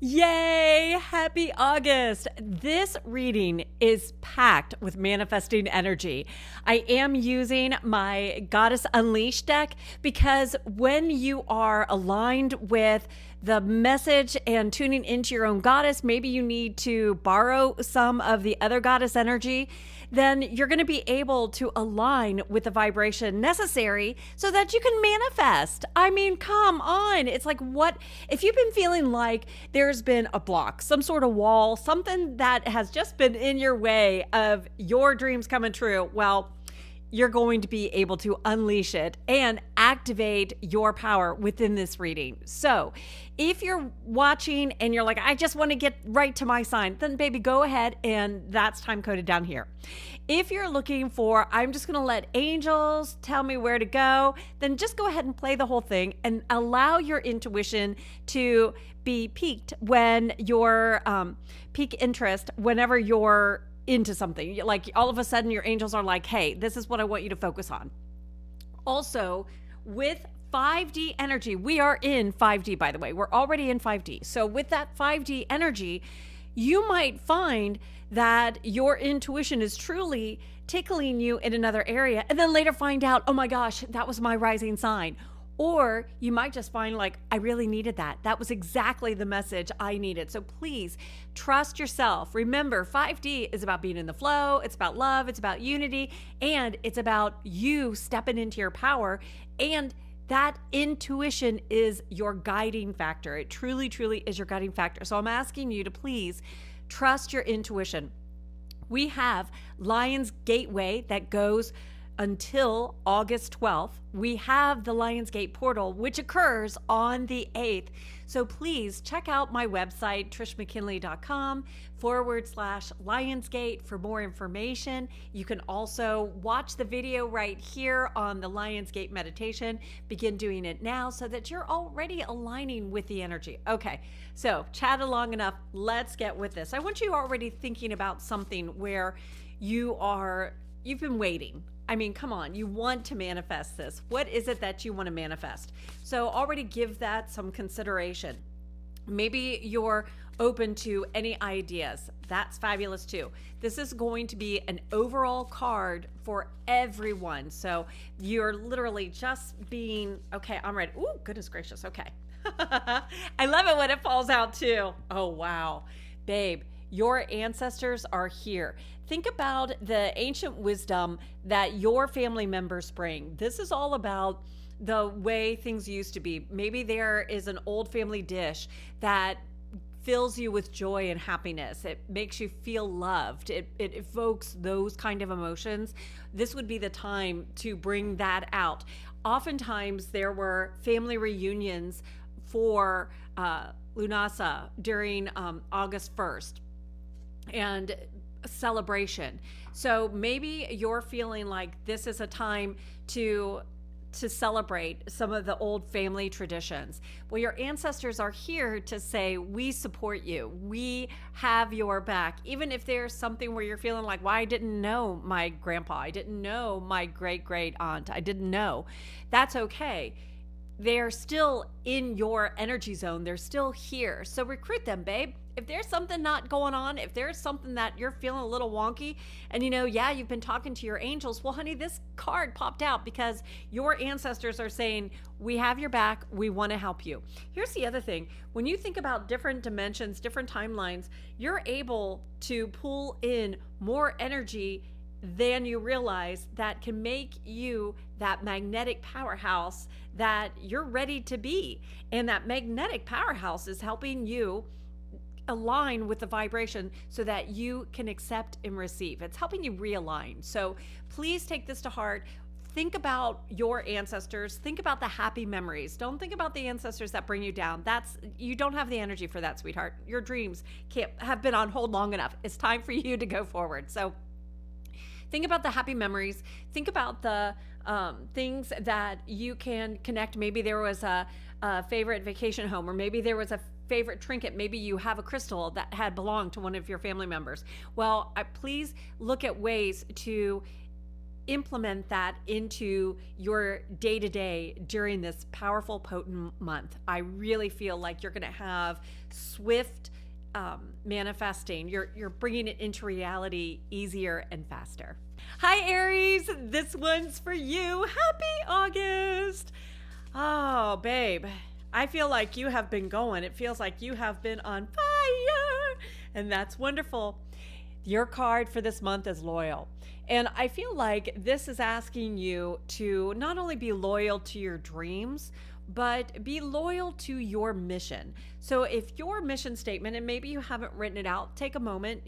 Yay! Happy August! This reading is packed with manifesting energy. I am using my Goddess Unleashed deck because when you are aligned with the message and tuning into your own goddess, maybe you need to borrow some of the other goddess energy, then you're going to be able to align with the vibration necessary so that you can manifest. I mean, come on. It's like, what if you've been feeling like there's been a block, some sort of wall, something that has just been in your way of your dreams coming true? Well, you're going to be able to unleash it and activate your power within this reading. So if you're watching and you're like, I just want to get right to my sign, then baby, go ahead, and that's time coded down here. If you're looking for, I'm just going to let angels tell me where to go, then just go ahead and play the whole thing and allow your intuition to be piqued when your peak interest, whenever you're into something. Like all of a sudden your angels are like, hey, this is what I want you to focus on. Also, with 5D energy, we are in 5D, by the way. We're already in 5D. So with that 5D energy, you might find that your intuition is truly tickling you in another area, and then later find out, oh my gosh, that was my rising sign. Or you might just find like, I really needed that. That was exactly the message I needed. So please trust yourself. Remember, 5D is about being in the flow. It's about love. It's about unity. And it's about you stepping into your power. And that intuition is your guiding factor. It truly, truly is your guiding factor. So I'm asking you to please trust your intuition. We have Lion's Gateway that goes until August 12th. We have the Lionsgate portal, which occurs on the 8th. So please check out my website, trishmckinnley.com/Lionsgate for more information. You can also watch the video right here on the Lionsgate meditation. Begin doing it now so that you're already aligning with the energy. Okay, so chatted long enough. Let's get with this. I want you already thinking about something where you've been waiting. I mean, come on, you want to manifest this. What is it that you want to manifest? So already give that some consideration. Maybe you're open to any ideas. That's fabulous too. This is going to be an overall card for everyone. So you're literally just being, okay, I'm ready. Ooh, goodness gracious. Okay. I love it when it falls out too. Oh, wow. Babe, your ancestors are here. Think about the ancient wisdom that your family members bring. This is all about the way things used to be. Maybe there is an old family dish that fills you with joy and happiness. It makes you feel loved. It evokes those kind of emotions. This would be the time to bring that out. Oftentimes there were family reunions for Lunasa during August 1st. And celebration. So maybe you're feeling like this is a time to celebrate some of the old family traditions. Well, your ancestors are here to say, we support you. We have your back. Even if there's something where you're feeling like, well, I didn't know my grandpa. I didn't know my great aunt. I didn't know. That's okay. They're still in your energy zone. They're still here. So recruit them, babe. If there's something not going on, if there's something that you're feeling a little wonky, and you've been talking to your angels, well, honey, this card popped out because your ancestors are saying, we have your back, we want to help you. Here's the other thing. When you think about different dimensions, different timelines, you're able to pull in more energy than you realize that can make you that magnetic powerhouse that you're ready to be. And that magnetic powerhouse is helping you align with the vibration so that you can accept and receive. It's helping you realign. So please take this to heart. Think about your ancestors. Think about the happy memories. Don't think about the ancestors that bring you down. You don't have the energy for that, sweetheart. Your dreams have been on hold long enough. It's time for you to go forward. So think about the happy memories. Think about the things that you can connect. Maybe there was a favorite vacation home, or maybe there was a favorite trinket. Maybe you have a crystal that had belonged to one of your family members. Well, please look at ways to implement that into your day-to-day during this powerful, potent month. I really feel like you're going to have swift manifesting. You're bringing it into reality easier and faster. Hi, Aries. This one's for you. Happy August. Oh, babe, I feel like you have been going. It feels like you have been on fire, and that's wonderful. Your card for this month is loyal. And I feel like this is asking you to not only be loyal to your dreams, but be loyal to your mission. So if your mission statement, and maybe you haven't written it out, take a moment,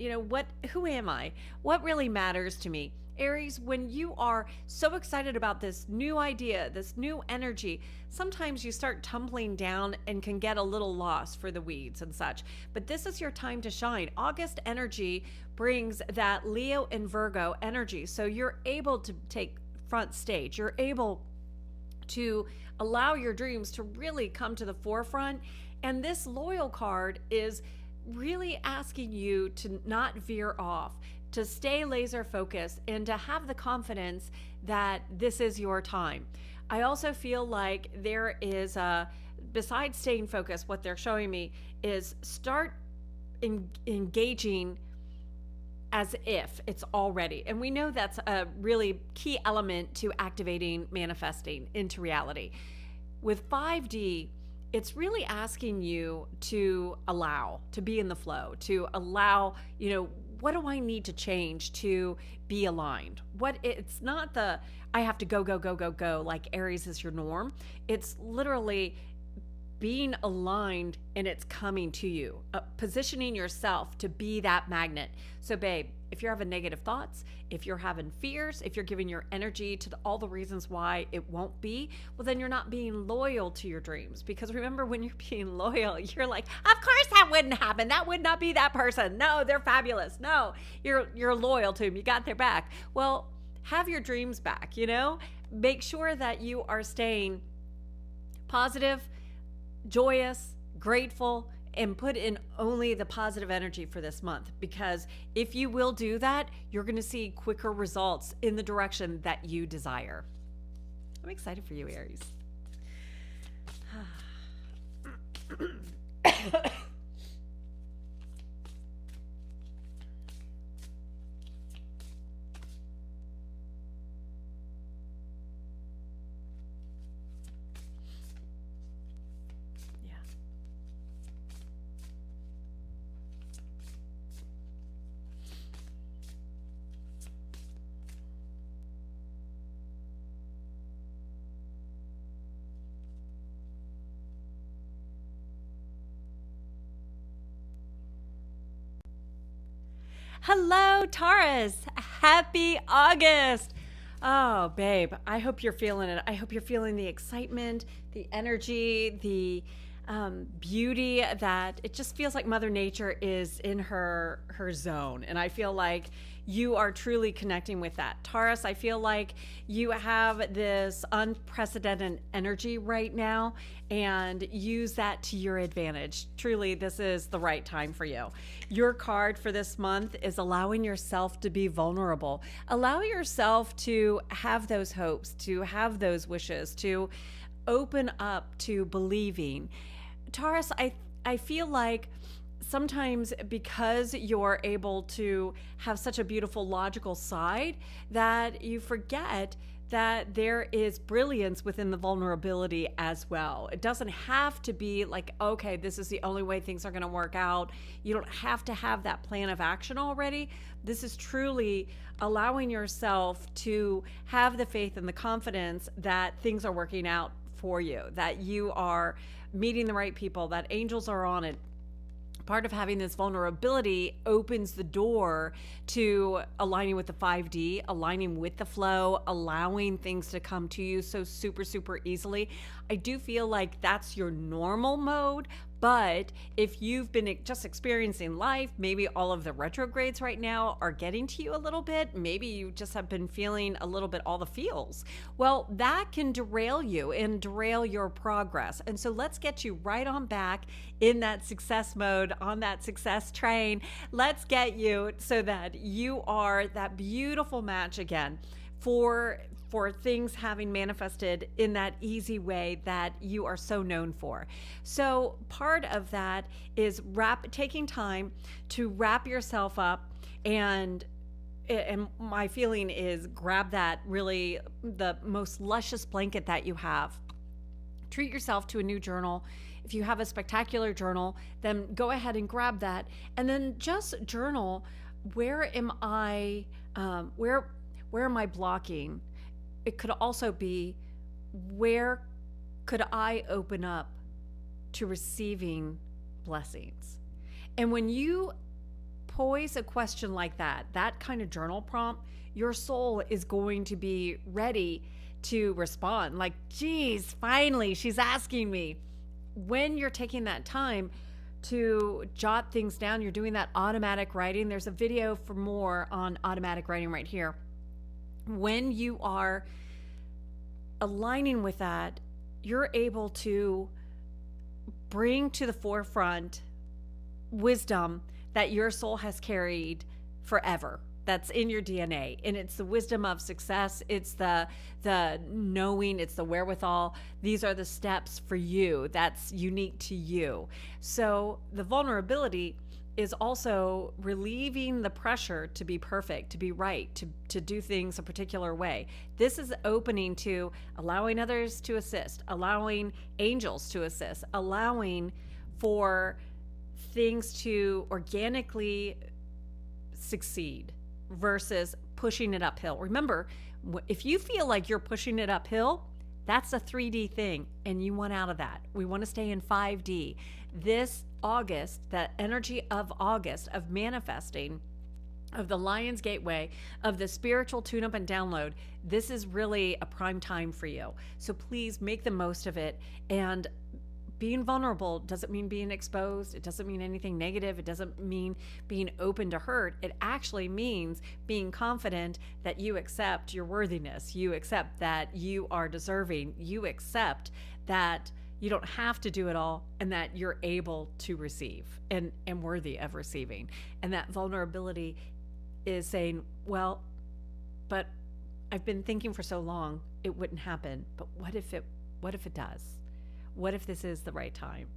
who am I? What really matters to me? Aries, when you are so excited about this new idea, this new energy, sometimes you start tumbling down and can get a little lost for the weeds and such. But this is your time to shine. August energy brings that Leo and Virgo energy. So you're able to take front stage. You're able to allow your dreams to really come to the forefront. And this loyal card is really asking you to not veer off, to stay laser focused, and to have the confidence that this is your time. I also feel like there is besides staying focused, what they're showing me is start engaging as if it's already. And we know that's a really key element to activating, manifesting into reality. With 5D, it's really asking you to allow, to be in the flow, to allow, what do I need to change to be aligned? It's not I have to go, like Aries is your norm. It's literally being aligned, and it's coming to you, positioning yourself to be that magnet. So babe, if you're having negative thoughts, if you're having fears, if you're giving your energy to all the reasons why it won't be, well, then you're not being loyal to your dreams. Because remember, when you're being loyal, you're like, of course that wouldn't happen. That would not be that person. No, they're fabulous. No, you're loyal to them. You got their back. Well, have your dreams back, Make sure that you are staying positive, joyous, grateful, and put in only the positive energy for this month. Because if you will do that, you're going to see quicker results in the direction that you desire. I'm excited for you, Aries. Hello, Taurus. Happy August. Oh, babe, I hope you're feeling it. I hope you're feeling the excitement, the energy, the beauty, that it just feels like Mother Nature is in her zone. And I feel like you are truly connecting with that. Taurus, I feel like you have this unprecedented energy right now, and use that to your advantage. Truly, this is the right time for you. Your card for this month is allowing yourself to be vulnerable. Allow yourself to have those hopes, to have those wishes, to open up to believing. Taurus, I feel like sometimes because you're able to have such a beautiful logical side, that you forget that there is brilliance within the vulnerability as well. It doesn't have to be like, okay, this is the only way things are going to work out. You don't have to have that plan of action already. This is truly allowing yourself to have the faith and the confidence that things are working out for you, that you are meeting the right people, that angels are on it. Part of having this vulnerability opens the door to aligning with the 5D, aligning with the flow, allowing things to come to you so super, super easily. I do feel like that's your normal mode, but if you've been just experiencing life, maybe all of the retrogrades right now are getting to you a little bit. Maybe you just have been feeling a little bit all the feels. Well, that can derail you and derail your progress. And so let's get you right on back in that success mode, on that success train. Let's get you so that you are that beautiful match again for things having manifested in that easy way that you are so known for. So part of that is taking time to wrap yourself up, and my feeling is grab that really the most luscious blanket that you have. Treat yourself to a new journal. If you have a spectacular journal, then go ahead and grab that, and then just journal, where am I blocking? It could also be, where could I open up to receiving blessings? And when you pose a question like that kind of journal prompt, your soul is going to be ready to respond. Like, geez, finally, she's asking me. When you're taking that time to jot things down, you're doing that automatic writing. There's a video for more on automatic writing right here. When you are aligning with that, you're able to bring to the forefront wisdom that your soul has carried forever. That's in your DNA. And it's the wisdom of success. It's the knowing, it's the wherewithal. These are the steps for you. That's unique to you. So the vulnerability is also relieving the pressure to be perfect, to be right, to do things a particular way. This is opening to allowing others to assist, allowing angels to assist, allowing for things to organically succeed versus pushing it uphill. Remember, if you feel like you're pushing it uphill, that's a 3D thing, and you want out of that. We want to stay in 5D. This August, that energy of August, of manifesting, of the Lion's Gateway, of the spiritual tune-up and download, this is really a prime time for you. So please make the most of it. And being vulnerable doesn't mean being exposed. It doesn't mean anything negative. It doesn't mean being open to hurt. It actually means being confident that you accept your worthiness. You accept that you are deserving. You accept that you don't have to do it all, and that you're able to receive and worthy of receiving. And that vulnerability is saying, well, but I've been thinking for so long it wouldn't happen. But what if it does? What if this is the right time?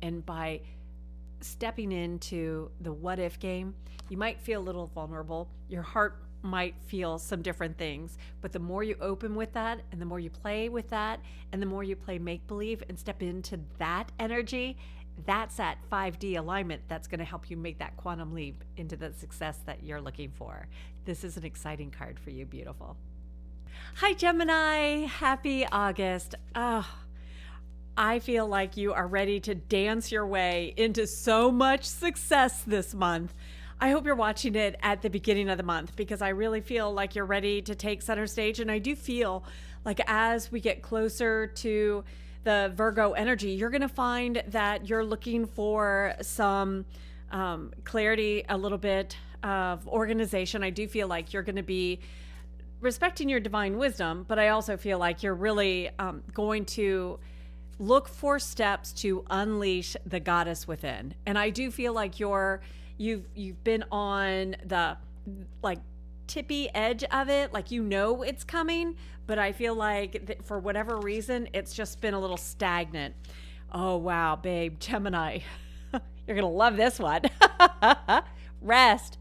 And by stepping into the what if game, you might feel a little vulnerable. Your heart might feel some different things, but the more you open with that, and the more you play with that, and the more you play make-believe and step into that energy, that's that 5D alignment that's going to help you make that quantum leap into the success that you're looking for. This is an exciting card for you, beautiful. Hi, Gemini. Happy August. I feel like you are ready to dance your way into so much success this month. I hope you're watching it at the beginning of the month, because I really feel like you're ready to take center stage. And I do feel like as we get closer to the Virgo energy, you're going to find that you're looking for some clarity, a little bit of organization. I do feel like you're going to be respecting your divine wisdom, but I also feel like you're really going to look for steps to unleash the goddess within. And I do feel like you've been on the tippy edge of it, like it's coming, but I feel like for whatever reason it's just been a little stagnant. Oh wow, babe, Gemini, you're gonna love this one. Rest.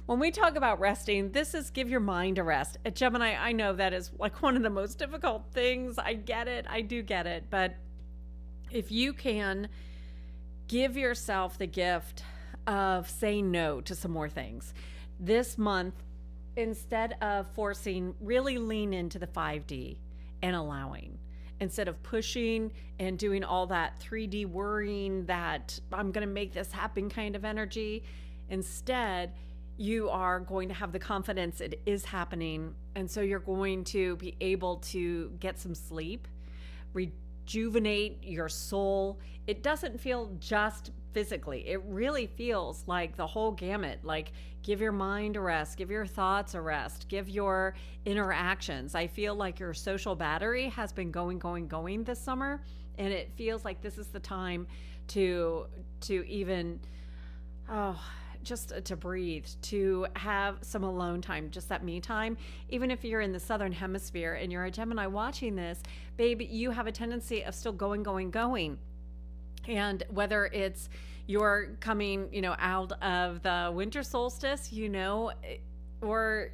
When we talk about resting, this is give your mind a rest. At Gemini, I know that is like one of the most difficult things. I get it. I do get it. But if you can give yourself the gift of saying no to some more things this month, instead of forcing, really lean into the 5D and allowing. Instead of pushing and doing all that 3D worrying that I'm going to make this happen kind of energy, instead, you are going to have the confidence it is happening. And so you're going to be able to get some sleep, rejuvenate your soul. It doesn't feel just physically. It really feels like the whole gamut. Like, give your mind a rest, give your thoughts a rest, give your interactions. I feel like your social battery has been going this summer. And it feels like this is the time to even, just to breathe, to have some alone time, just that me time. Even if you're in the southern hemisphere and you're a Gemini watching this, babe, you have a tendency of still going. And whether it's you're coming, out of the winter solstice, or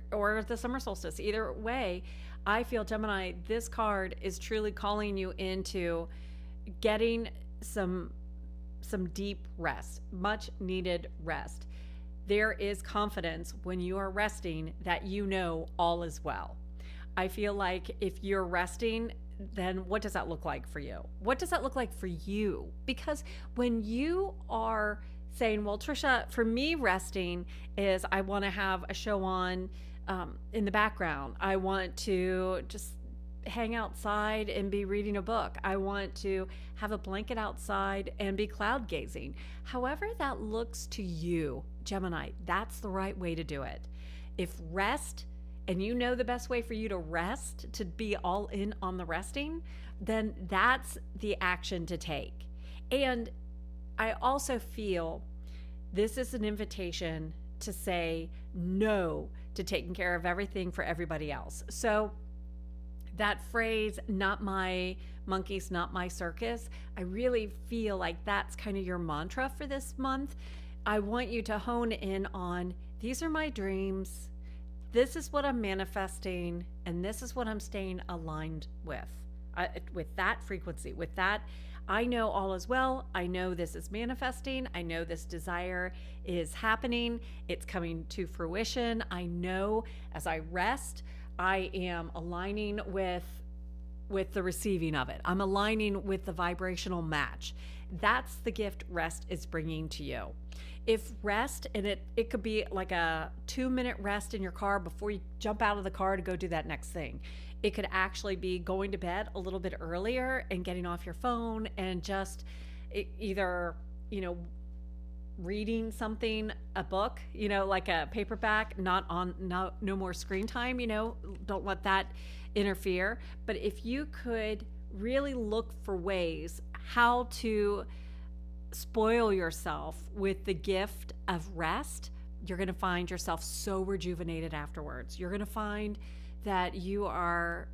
the summer solstice, either way, I feel, Gemini, this card is truly calling you into getting some deep rest, much needed rest. There is confidence when you are resting that all is well. I feel like if you're resting, then what does that look like for you? What does that look like for you? Because when you are saying, well, Trisha, for me, resting is I want to have a show on in the background. I want to just hang outside and be reading a book. I want to have a blanket outside and be cloud gazing. However that looks to you, Gemini, that's the right way to do it. If rest, and the best way for you to rest, to be all in on the resting, then that's the action to take. And I also feel this is an invitation to say no to taking care of everything for everybody else. So that phrase, not my monkeys, not my circus, I really feel like that's kind of your mantra for this month. I want you to hone in on, these are my dreams, this is what I'm manifesting, and this is what I'm staying aligned with that frequency, with that. I know all is well. I know this is manifesting. I know this desire is happening. It's coming to fruition. I know as I rest, I am aligning with the receiving of it. I'm aligning with the vibrational match. That's the gift rest is bringing to you. If rest, and it could be like a 2-minute rest in your car before you jump out of the car to go do that next thing. It could actually be going to bed a little bit earlier and getting off your phone and just either, reading something, a book, like a paperback, no more screen time, don't let that interfere. But if you could really look for ways how to spoil yourself with the gift of rest, you're going to find yourself so rejuvenated afterwards. You're going to find that you are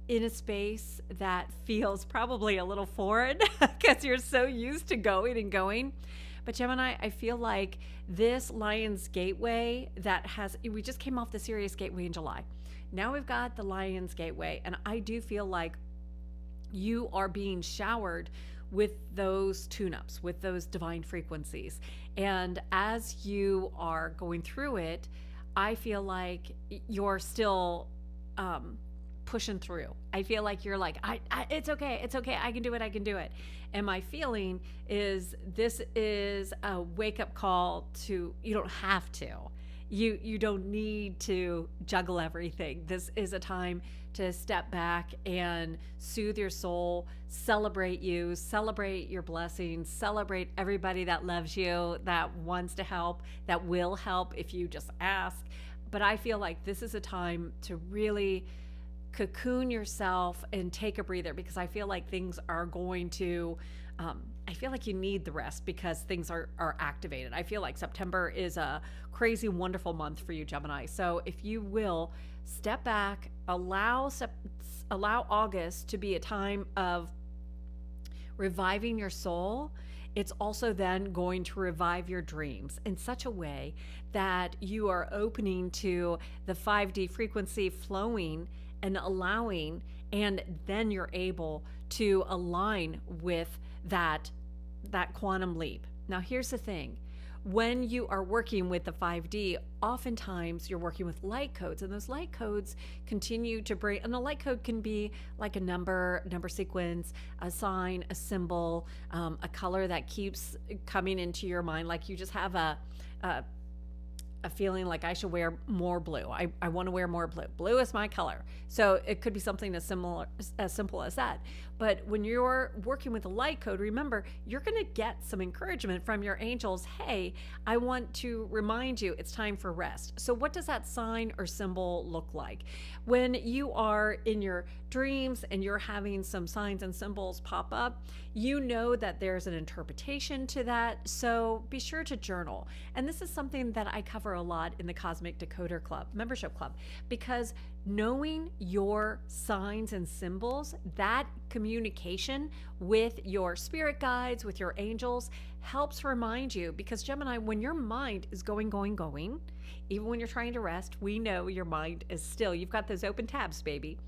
in a space that feels probably a little foreign because you're so used to going. But Gemini, I feel like this Lion's Gateway we just came off the Sirius Gateway in July. Now we've got the Lion's Gateway, and I do feel like you are being showered with those tune-ups, with those divine frequencies. And as you are going through it, I feel like you're still pushing through. I feel like you're like, it's okay, I can do it. And my feeling is this is a wake-up call to, you don't have to. You don't need to juggle everything. This is a time to step back and soothe your soul, celebrate you, celebrate your blessings, celebrate everybody that loves you, that wants to help, that will help if you just ask. But I feel like this is a time to really cocoon yourself and take a breather, because I feel like things are going to, I feel like you need the rest because things are activated. I feel like September is a crazy, wonderful month for you, Gemini. So if you will step back, allow August to be a time of reviving your soul. It's also then going to revive your dreams in such a way that you are opening to the 5D frequency flowing and allowing, and then you're able to align with that quantum leap. Now, here's the thing. When you are working with the 5D, oftentimes you're working with light codes, and those light codes continue to bring, and a light code can be like a number sequence, a sign, a symbol, a color that keeps coming into your mind. Like you just have a a feeling like I should wear more blue. I want to wear more blue. Blue is my color. So it could be something as simple as that. But when you're working with a light code, remember, you're going to get some encouragement from your angels. Hey, I want to remind you it's time for rest. So what does that sign or symbol look like? When you are in your dreams and you're having some signs and symbols pop up, you know that there's an interpretation to that. So be sure to journal. And this is something that I cover a lot in the Cosmic Decoder Club, membership club, because knowing your signs and symbols, that communication with your spirit guides, with your angels, helps remind you. Because Gemini, when your mind is going, even when you're trying to rest, we know your mind is still, you've got those open tabs, baby.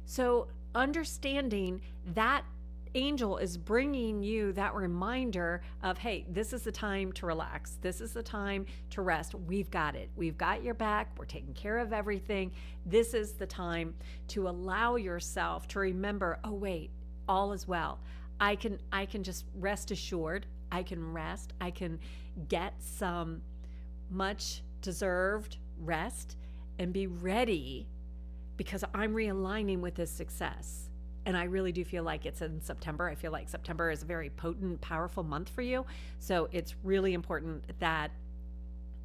So understanding that angel is bringing you that reminder of, hey, this is the time to relax. This is the time to rest. We've got it. We've got your back. We're taking care of everything. This is the time to allow yourself to remember, oh, wait, all is well. I can just rest assured. I can rest. I can get some much deserved rest and be ready because I'm realigning with this success. And I really do feel like it's in September. I feel like September is a very potent, powerful month for you. So it's really important that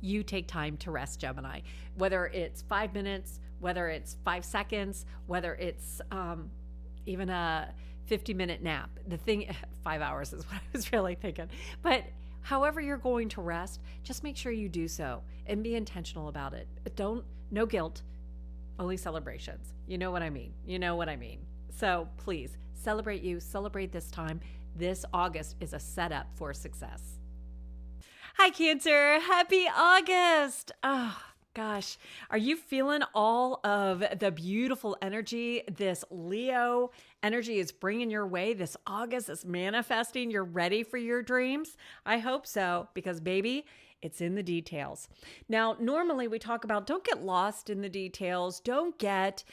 you take time to rest, Gemini. Whether it's 5 minutes, whether it's 5 seconds, whether it's even a 50-minute nap. The thing, 5 hours is what I was really thinking. But however you're going to rest, just make sure you do so and be intentional about it. No guilt, only celebrations. You know what I mean. So please celebrate you, celebrate this time. This August is a setup for success. Hi, Cancer. Happy August. Oh, gosh. Are you feeling all of the beautiful energy this Leo energy is bringing your way? This August is manifesting. You're ready for your dreams? I hope so, because baby, it's in the details. Now, normally we talk about don't get lost in the details. Don't get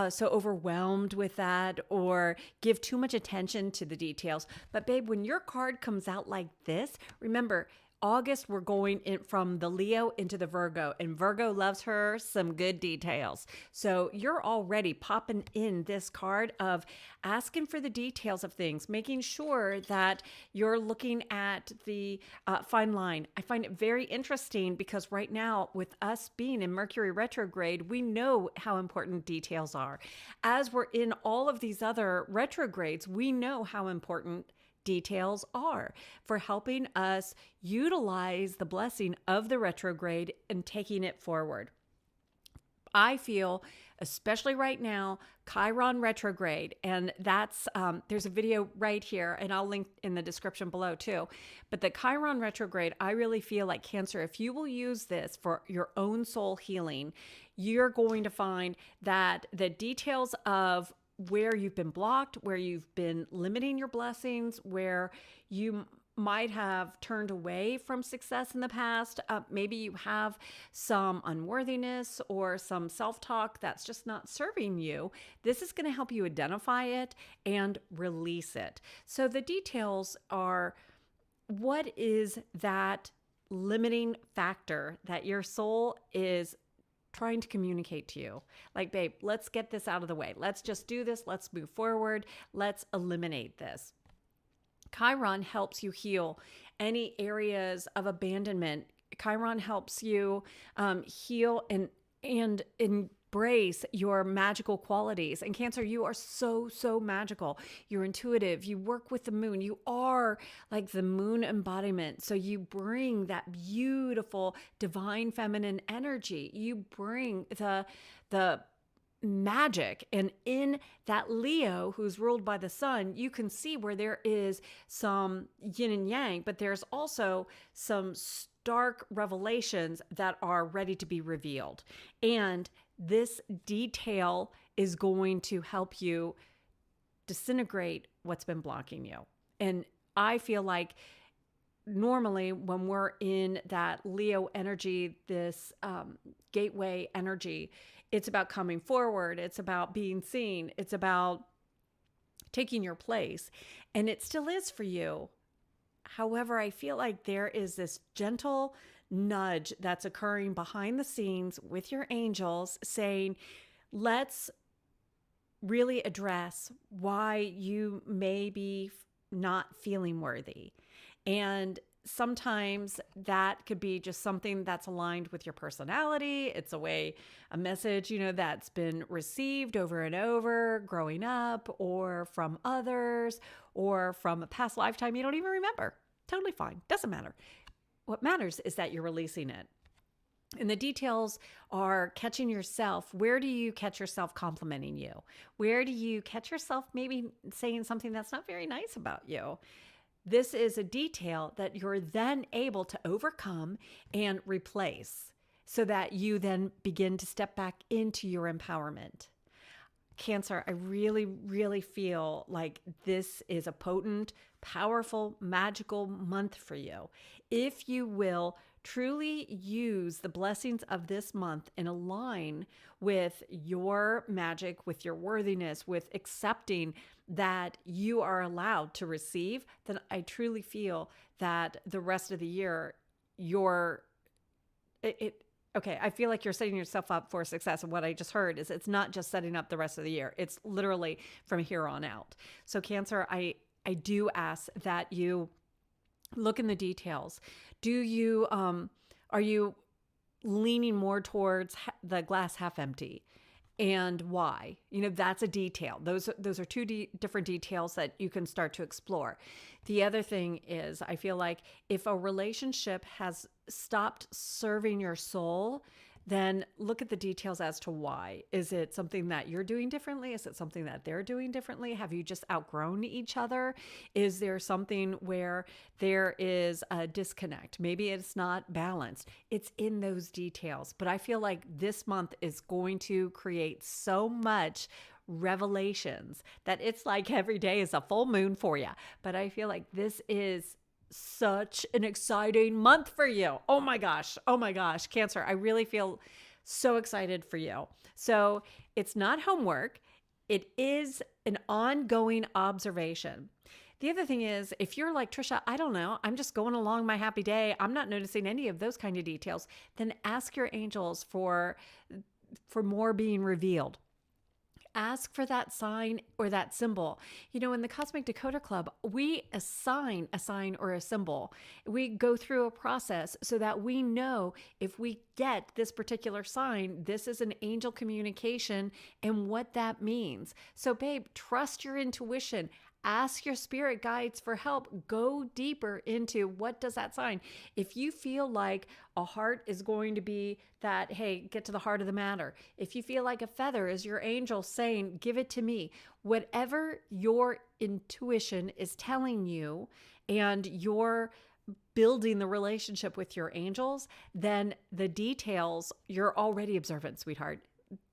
so overwhelmed with that or give too much attention to the details. But babe, when your card comes out like this, remember, August, we're going in from the Leo into the Virgo, and Virgo loves her some good details. So you're already popping in this card of asking for the details of things, making sure that you're looking at the fine line. I find it very interesting because right now, with us being in Mercury retrograde, we know how important details are. As we're in all of these other retrogrades, we know how important details are for helping us utilize the blessing of the retrograde and taking it forward. I feel, especially right now, Chiron retrograde, and that's there's a video right here, and I'll link in the description below too. But the Chiron retrograde, I really feel like Cancer, if you will use this for your own soul healing, you're going to find that the details of where you've been blocked, where you've been limiting your blessings, where you might have turned away from success in the past. Maybe you have some unworthiness or some self-talk that's just not serving you. This is going to help you identify it and release it. So the details are, what is that limiting factor that your soul is trying to communicate to you? Like, babe, let's get this out of the way. Let's just do this. Let's move forward. Let's eliminate this. Chiron helps you heal any areas of abandonment. Chiron helps you heal and embrace your magical qualities. And Cancer, you are so magical. You're intuitive. You work with the moon. You are like the moon embodiment. So you bring that beautiful divine feminine energy. You bring the magic. And in that Leo, who's ruled by the sun, you can see where there is some yin and yang, but there's also some stark revelations that are ready to be revealed. And this detail is going to help you disintegrate what's been blocking you. And I feel like normally when we're in that Leo energy, this gateway energy, it's about coming forward. It's about being seen. It's about taking your place. And it still is for you. However, I feel like there is this gentle nudge that's occurring behind the scenes with your angels saying, let's really address why you may be not feeling worthy. And sometimes that could be just something that's aligned with your personality. It's a message, that's been received over and over growing up, or from others, or from a past lifetime you don't even remember. Totally fine. Doesn't matter. What matters is that you're releasing it. And the details are catching yourself. Where do you catch yourself complimenting you? Where do you catch yourself maybe saying something that's not very nice about you? This is a detail that you're then able to overcome and replace so that you then begin to step back into your empowerment. Cancer, I really, really feel like this is a potent, powerful, magical month for you. If you will truly use the blessings of this month and align with your magic, with your worthiness, with accepting that you are allowed to receive, then I truly feel that the rest of the year, okay, I feel like you're setting yourself up for success. And what I just heard is it's not just setting up the rest of the year. It's literally from here on out. So Cancer, I do ask that you look in the details. Are you leaning more towards the glass half empty? And why? That's a detail. Those are two different details that you can start to explore. The other thing is, I feel like if a relationship has stopped serving your soul, then look at the details as to why. Is it something that you're doing differently? Is it something that they're doing differently? Have you just outgrown each other? Is there something where there is a disconnect? Maybe it's not balanced. It's in those details. But I feel like this month is going to create so much revelations that it's like every day is a full moon for you. But I feel like this is such an exciting month for you. Oh my gosh. Cancer, I really feel so excited for you. So it's not homework. It is an ongoing observation. The other thing is, if you're like, Trisha, I don't know, I'm just going along my happy day, I'm not noticing any of those kind of details, then ask your angels for more being revealed. Ask for that sign or that symbol. In the Cosmic Decoder Club, we assign a sign or a symbol. We go through a process so that we know if we get this particular sign, this is an angel communication and what that means. So babe, trust your intuition. Ask your spirit guides for help. Go deeper into what does that sign. If you feel like a heart is going to be that, hey, get to the heart of the matter. If you feel like a feather is your angel saying, give it to me. Whatever your intuition is telling you and you're building the relationship with your angels, then the details, you're already observant, sweetheart.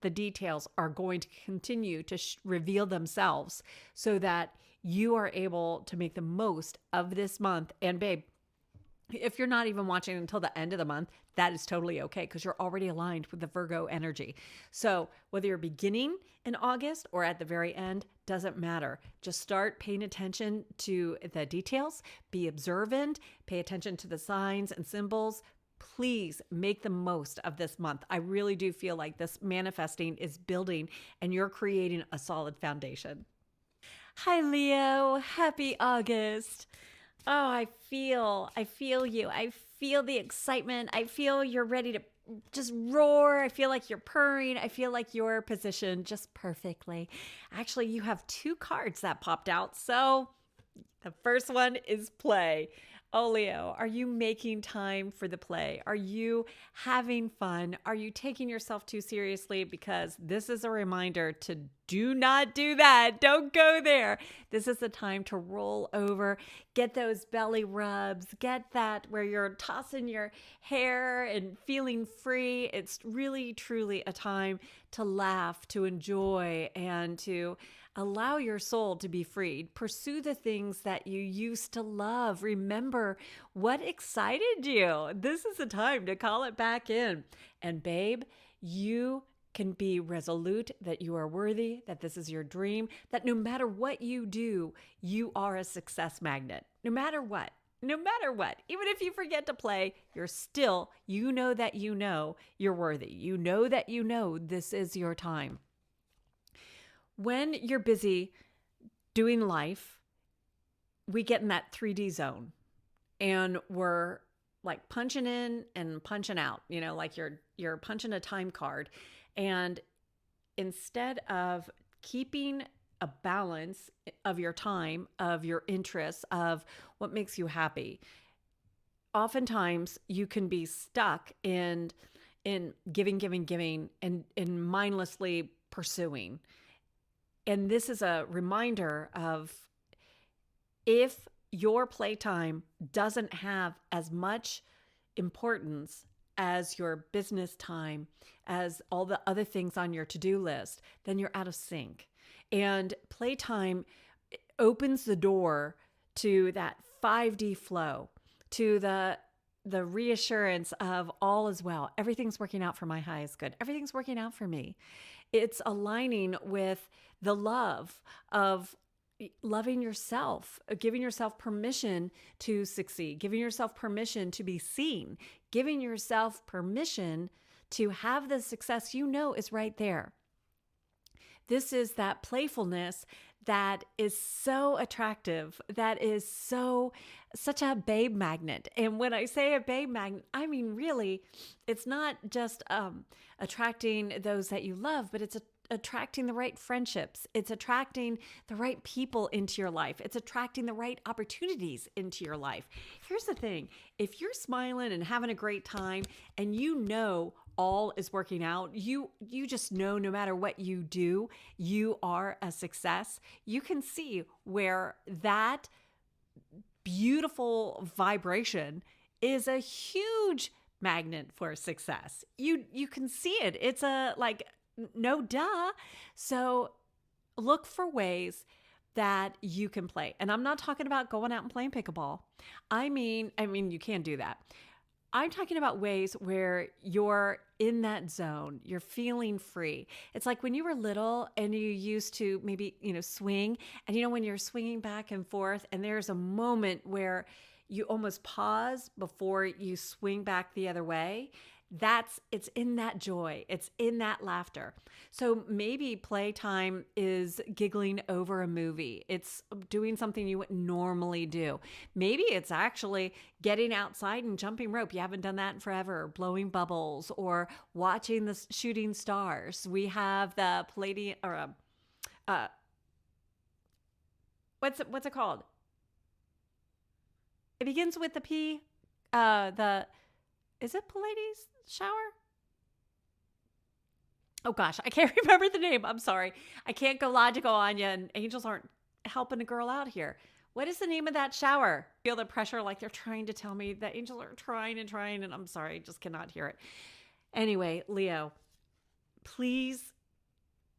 The details are going to continue to reveal themselves so that you are able to make the most of this month. And babe, if you're not even watching until the end of the month, that is totally okay because you're already aligned with the Virgo energy. So whether you're beginning in August or at the very end, doesn't matter. Just start paying attention to the details, be observant, pay attention to the signs and symbols. Please make the most of this month. I really do feel like this manifesting is building and you're creating a solid foundation. Hi, Leo. Happy August. Oh, I feel you. I feel the excitement. I feel you're ready to just roar. I feel like you're purring. I feel like you're positioned just perfectly. Actually, you have two cards that popped out. So the first one is play. Oh, Leo, are you making time for the play? Are you having fun? Are you taking yourself too seriously? Because this is a reminder to do not do that. Don't go there. This is the time to roll over, get those belly rubs, get that where you're tossing your hair and feeling free. It's really, truly a time to laugh, to enjoy, and to allow your soul to be freed. Pursue the things that you used to love. Remember what excited you. This is the time to call it back in. And babe, you can be resolute that you are worthy, that this is your dream, that no matter what you do, you are a success magnet. No matter what. No matter what, even if you forget to play, you're still, you know that you know you're worthy. You know that you know this is your time. When you're busy doing life, we get in that 3D zone and we're like punching in and punching out, like you're punching a time card. And instead of keeping a balance of your time, of your interests, of what makes you happy, oftentimes you can be stuck in giving, and mindlessly pursuing. And this is a reminder of, if your playtime doesn't have as much importance as your business time, as all the other things on your to-do list, then you're out of sync. And playtime opens the door to that 5D flow, to the reassurance of all is well. Everything's working out for my highest good. Everything's working out for me. It's aligning with the love of loving yourself, giving yourself permission to succeed, giving yourself permission to be seen, giving yourself permission to have the success you know is right there. This is that playfulness that is so attractive, that is such a babe magnet. And when I say a babe magnet, I mean, really, it's not just attracting those that you love, but it's attracting the right friendships. It's attracting the right people into your life. It's attracting the right opportunities into your life. Here's the thing. If you're smiling and having a great time and you know all is working out, you just know no matter what you do, you are a success. You can see where that beautiful vibration is a huge magnet for success. You can see it. It's no duh. So look for ways that you can play. And I'm not talking about going out and playing pickleball. I mean, you can do that. I'm talking about ways where you're in that zone, you're feeling free. It's like when you were little and you used to maybe, swing, and when you're swinging back and forth and there's a moment where you almost pause before you swing back the other way. It's in that joy. It's in that laughter. So maybe playtime is giggling over a movie. It's doing something you wouldn't normally do. Maybe it's actually getting outside and jumping rope. You haven't done that in forever. Blowing bubbles or watching the shooting stars. We have the Palladium, or what's it called? It begins with the P. Is it Pallades shower? Oh gosh, I can't remember the name. I'm sorry. I can't go logical on you, and angels aren't helping a girl out here. What is the name of that shower? Feel the pressure, like they're trying to tell me that angels are trying, and I'm sorry, I just cannot hear it. Anyway, Leo, please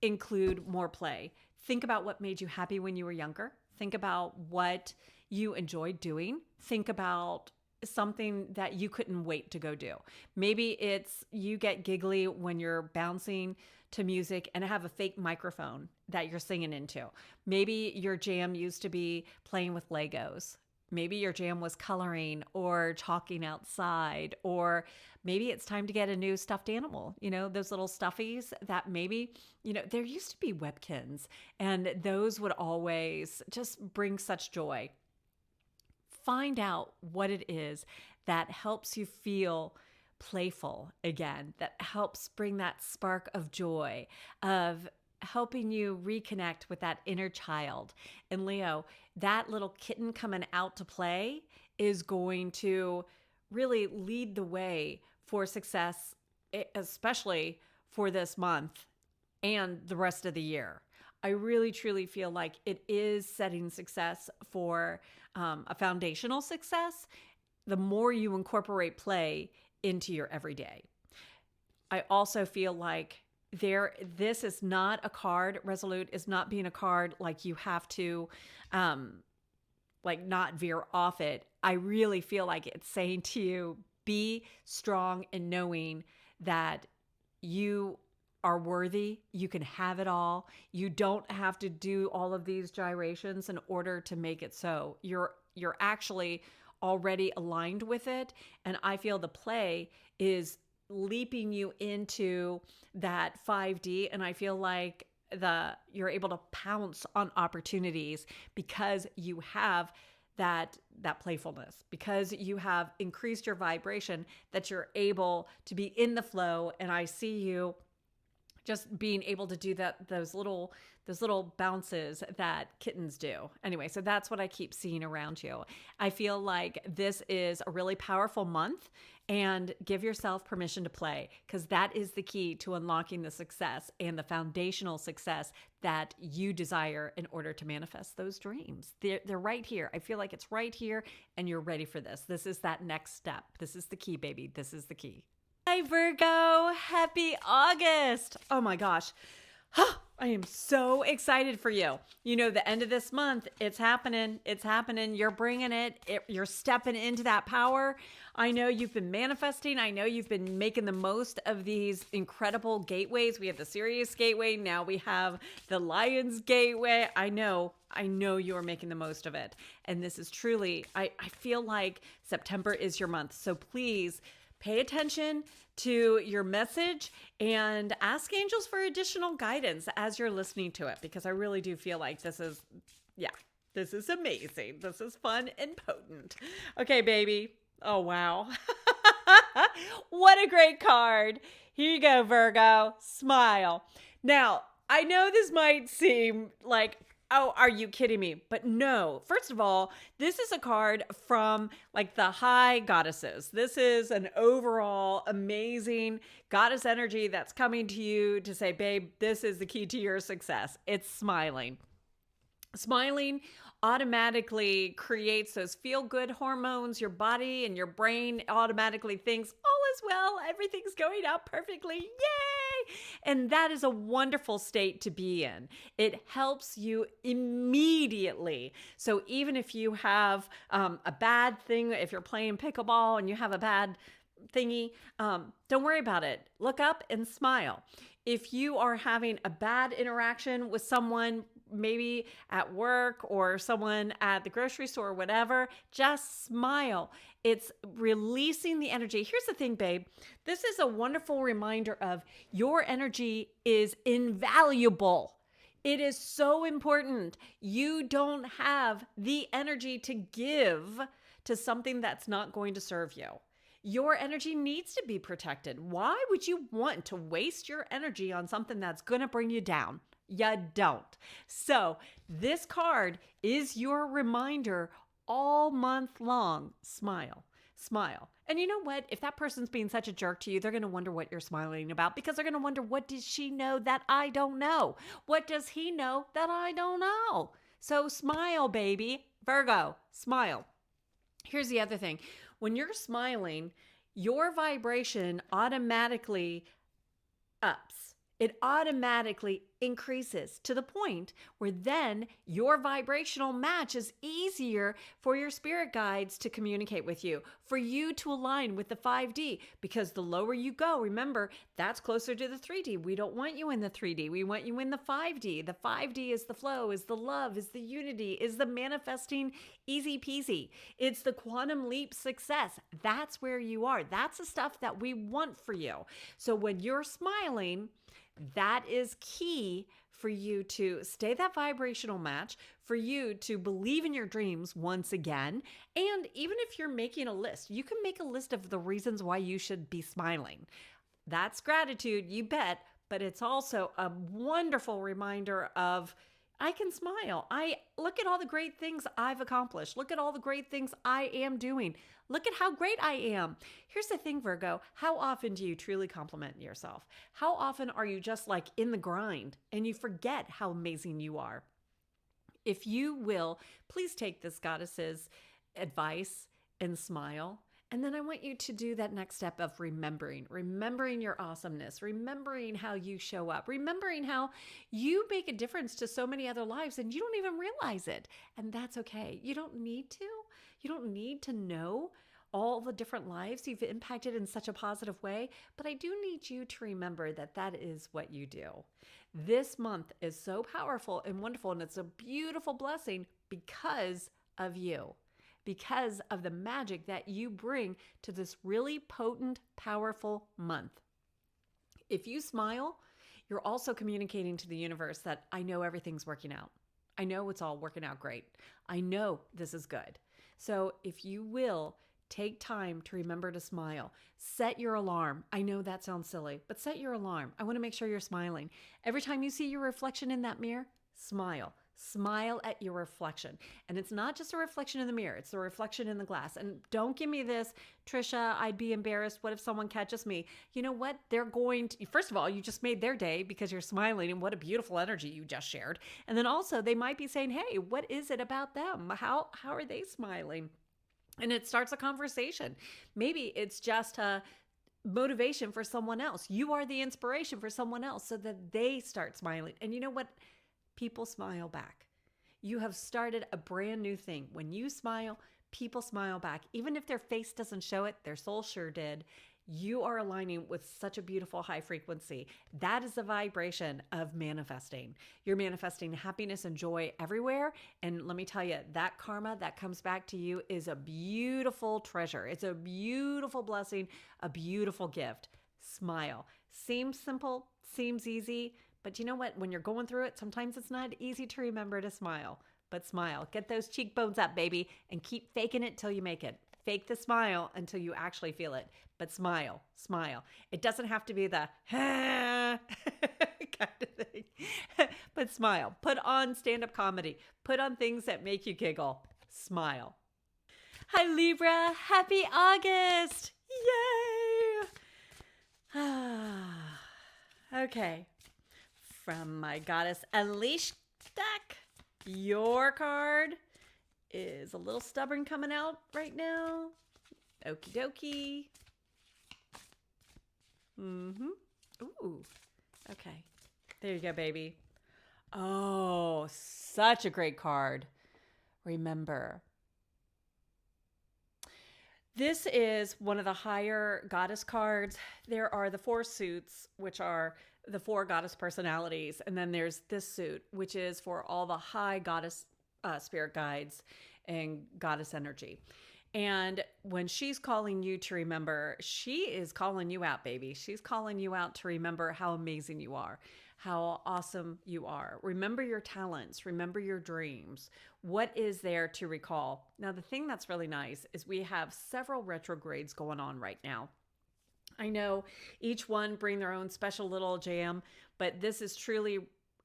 include more play. Think about what made you happy when you were younger. Think about what you enjoyed doing. Think about something that you couldn't wait to go do. Maybe it's you get giggly when you're bouncing to music and have a fake microphone that you're singing into. Maybe your jam used to be playing with Legos. Maybe your jam was coloring or chalking outside, or maybe it's time to get a new stuffed animal, those little stuffies that maybe, there used to be Webkins, and those would always just bring such joy. Find out what it is that helps you feel playful again, that helps bring that spark of joy, of helping you reconnect with that inner child. And Leo, that little kitten coming out to play is going to really lead the way for success, especially for this month and the rest of the year. I really, truly feel like it is setting success for a foundational success the more you incorporate play into your everyday. I also feel like this is not a card, Resolute is not being a card like you have to not veer off it. I really feel like it's saying to you, be strong in knowing that you are worthy. You can have it all. You don't have to do all of these gyrations in order to make it so. You're actually already aligned with it. And I feel the play is leaping you into that 5D. And I feel like you're able to pounce on opportunities because you have that playfulness, because you have increased your vibration, that you're able to be in the flow. And I see you just being able to do those little bounces that kittens do. Anyway, so that's what I keep seeing around you. I feel like this is a really powerful month, and give yourself permission to play, because that is the key to unlocking the success and the foundational success that you desire in order to manifest those dreams. They're right here. I feel like it's right here, and you're ready for this. This is that next step. This is the key, baby. This is the key. Hi, Virgo. Happy August. Oh my gosh. I am so excited for you. You know, the end of this month, it's happening. It's happening. You're bringing it. You're stepping into that power. I know you've been manifesting. I know you've been making the most of these incredible gateways. We have the Sirius gateway. Now we have the Lion's gateway. I know you are making the most of it. And this is truly, I feel like September is your month. So please pay attention to your message and ask angels for additional guidance as you're listening to it, because I really do feel like this is amazing. This is fun and potent. Okay, baby. Oh, wow. What a great card. Here you go, Virgo. Smile. Now, I know this might seem like, oh, are you kidding me? But no. First of all, this is a card from like the high goddesses. This is an overall amazing goddess energy that's coming to you to say, babe, this is the key to your success. It's smiling. Smiling automatically creates those feel-good hormones. Your body and your brain automatically thinks, all is well, everything's going out perfectly. Yay! And that is a wonderful state to be in. It helps you immediately. So even if you have a bad thing, if you're playing pickleball and you have a bad thingy, don't worry about it. Look up and smile. If you are having a bad interaction with someone, maybe at work or someone at the grocery store or whatever, just smile. It's releasing the energy. Here's the thing, babe. This is a wonderful reminder of your energy is invaluable. It is so important. You don't have the energy to give to something that's not going to serve you. Your energy needs to be protected. Why would you want to waste your energy on something that's going to bring you down? You don't. So this card is your reminder all month long. Smile, smile. And you know what? If that person's being such a jerk to you, they're going to wonder what you're smiling about, because they're going to wonder, what does she know that I don't know? What does he know that I don't know? So smile, baby. Virgo, smile. Here's the other thing. When you're smiling, your vibration automatically ups. It automatically increases to the point where then your vibrational match is easier for your spirit guides to communicate with you, for you to align with the 5D, because the lower you go, remember, that's closer to the 3D. We don't want you in the 3D. We want you in the 5D. The 5D is the flow, is the love, is the unity, is the manifesting easy peasy. It's the quantum leap success. That's where you are. That's the stuff that we want for you. So when you're smiling, that is key for you to stay that vibrational match, for you to believe in your dreams once again. And even if you're making a list, you can make a list of the reasons why you should be smiling. That's gratitude, you bet. But it's also a wonderful reminder of, I can smile. I look at all the great things I've accomplished. Look at all the great things I am doing. Look at how great I am. Here's the thing, Virgo. How often do you truly compliment yourself? How often are you just like in the grind and you forget how amazing you are? If you will, please take this goddess's advice and smile. And then I want you to do that next step of remembering your awesomeness, remembering how you show up, remembering how you make a difference to so many other lives and you don't even realize it. And that's okay. You don't need to. You don't need to know all the different lives you've impacted in such a positive way, but I do need you to remember that that is what you do. This month is so powerful and wonderful, and it's a beautiful blessing because of you. because of the magic that you bring to this really potent, powerful month. If you smile, you're also communicating to the universe that I know everything's working out. I know it's all working out great. I know this is good. So if you will, take time to remember to smile. Set your alarm. I know that sounds silly, but set your alarm. I want to make sure you're smiling. Every time you see your reflection in that mirror, smile. Smile at your reflection. And it's not just a reflection in the mirror, it's a reflection in the glass. And don't give me this, Trisha, I'd be embarrassed. What if someone catches me? You know what? They're going to, first of all, you just made their day because you're smiling and what a beautiful energy you just shared. And then also they might be saying, hey, what is it about them? How are they smiling? And it starts a conversation. Maybe it's just a motivation for someone else. You are the inspiration for someone else so that they start smiling. And you know what? People smile back. You have started a brand new thing. When you smile, people smile back. Even if their face doesn't show it, their soul sure did. You are aligning with such a beautiful high frequency. That is the vibration of manifesting. You're manifesting happiness and joy everywhere. And let me tell you, that karma that comes back to you is a beautiful treasure. It's a beautiful blessing, a beautiful gift. Smile. Seems simple, seems easy, but you know what? When you're going through it, sometimes it's not easy to remember to smile. But smile. Get those cheekbones up, baby, and keep faking it till you make it. Fake the smile until you actually feel it. But smile, smile. It doesn't have to be the kind of thing. But smile. Put on stand-up comedy. Put on things that make you giggle. Smile. Hi, Libra. Happy August. Yay. Okay. From my goddess Unleashed deck, your card is a little stubborn coming out right now. Okie dokie. Ooh. Okay. There you go, baby. Oh, such a great card. Remember. This is one of the higher goddess cards. There are the 4 suits, which are the 4 goddess personalities. And then there's this suit, which is for all the high goddess spirit guides and goddess energy. And when she's calling you to remember, she is calling you out, baby. She's calling you out to remember how amazing you are, how awesome you are. Remember your talents, remember your dreams. What is there to recall? Now, the thing that's really nice is we have several retrogrades going on right now. I know each one bring their own special little jam, but this is truly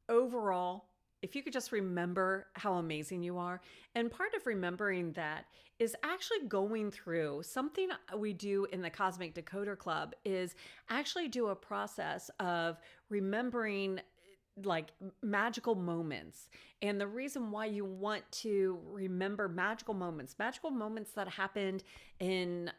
overall, if you could just remember how amazing you are. And part of remembering that is actually going through something we do in the Cosmic Decoder Club is actually do a process of remembering like magical moments. And the reason why you want to remember magical moments that happened in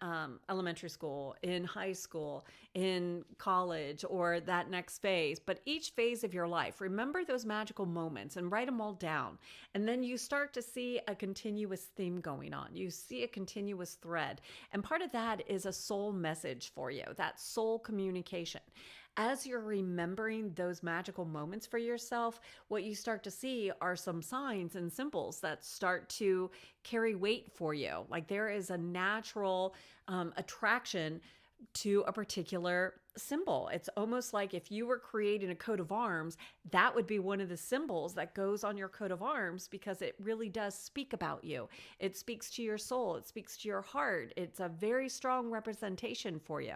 elementary school, in high school, in college, or that next phase, but each phase of your life, remember those magical moments and write them all down. And then you start to see a continuous theme going on. You see a continuous thread. And part of that is a soul message for you, that soul communication. As you're remembering those magical moments for yourself, what you start to see are some signs and symbols that start to carry weight for you. Like there is a natural attraction to a particular symbol. It's almost like if you were creating a coat of arms, that would be one of the symbols that goes on your coat of arms because it really does speak about you. It speaks to your soul. It speaks to your heart. It's a very strong representation for you.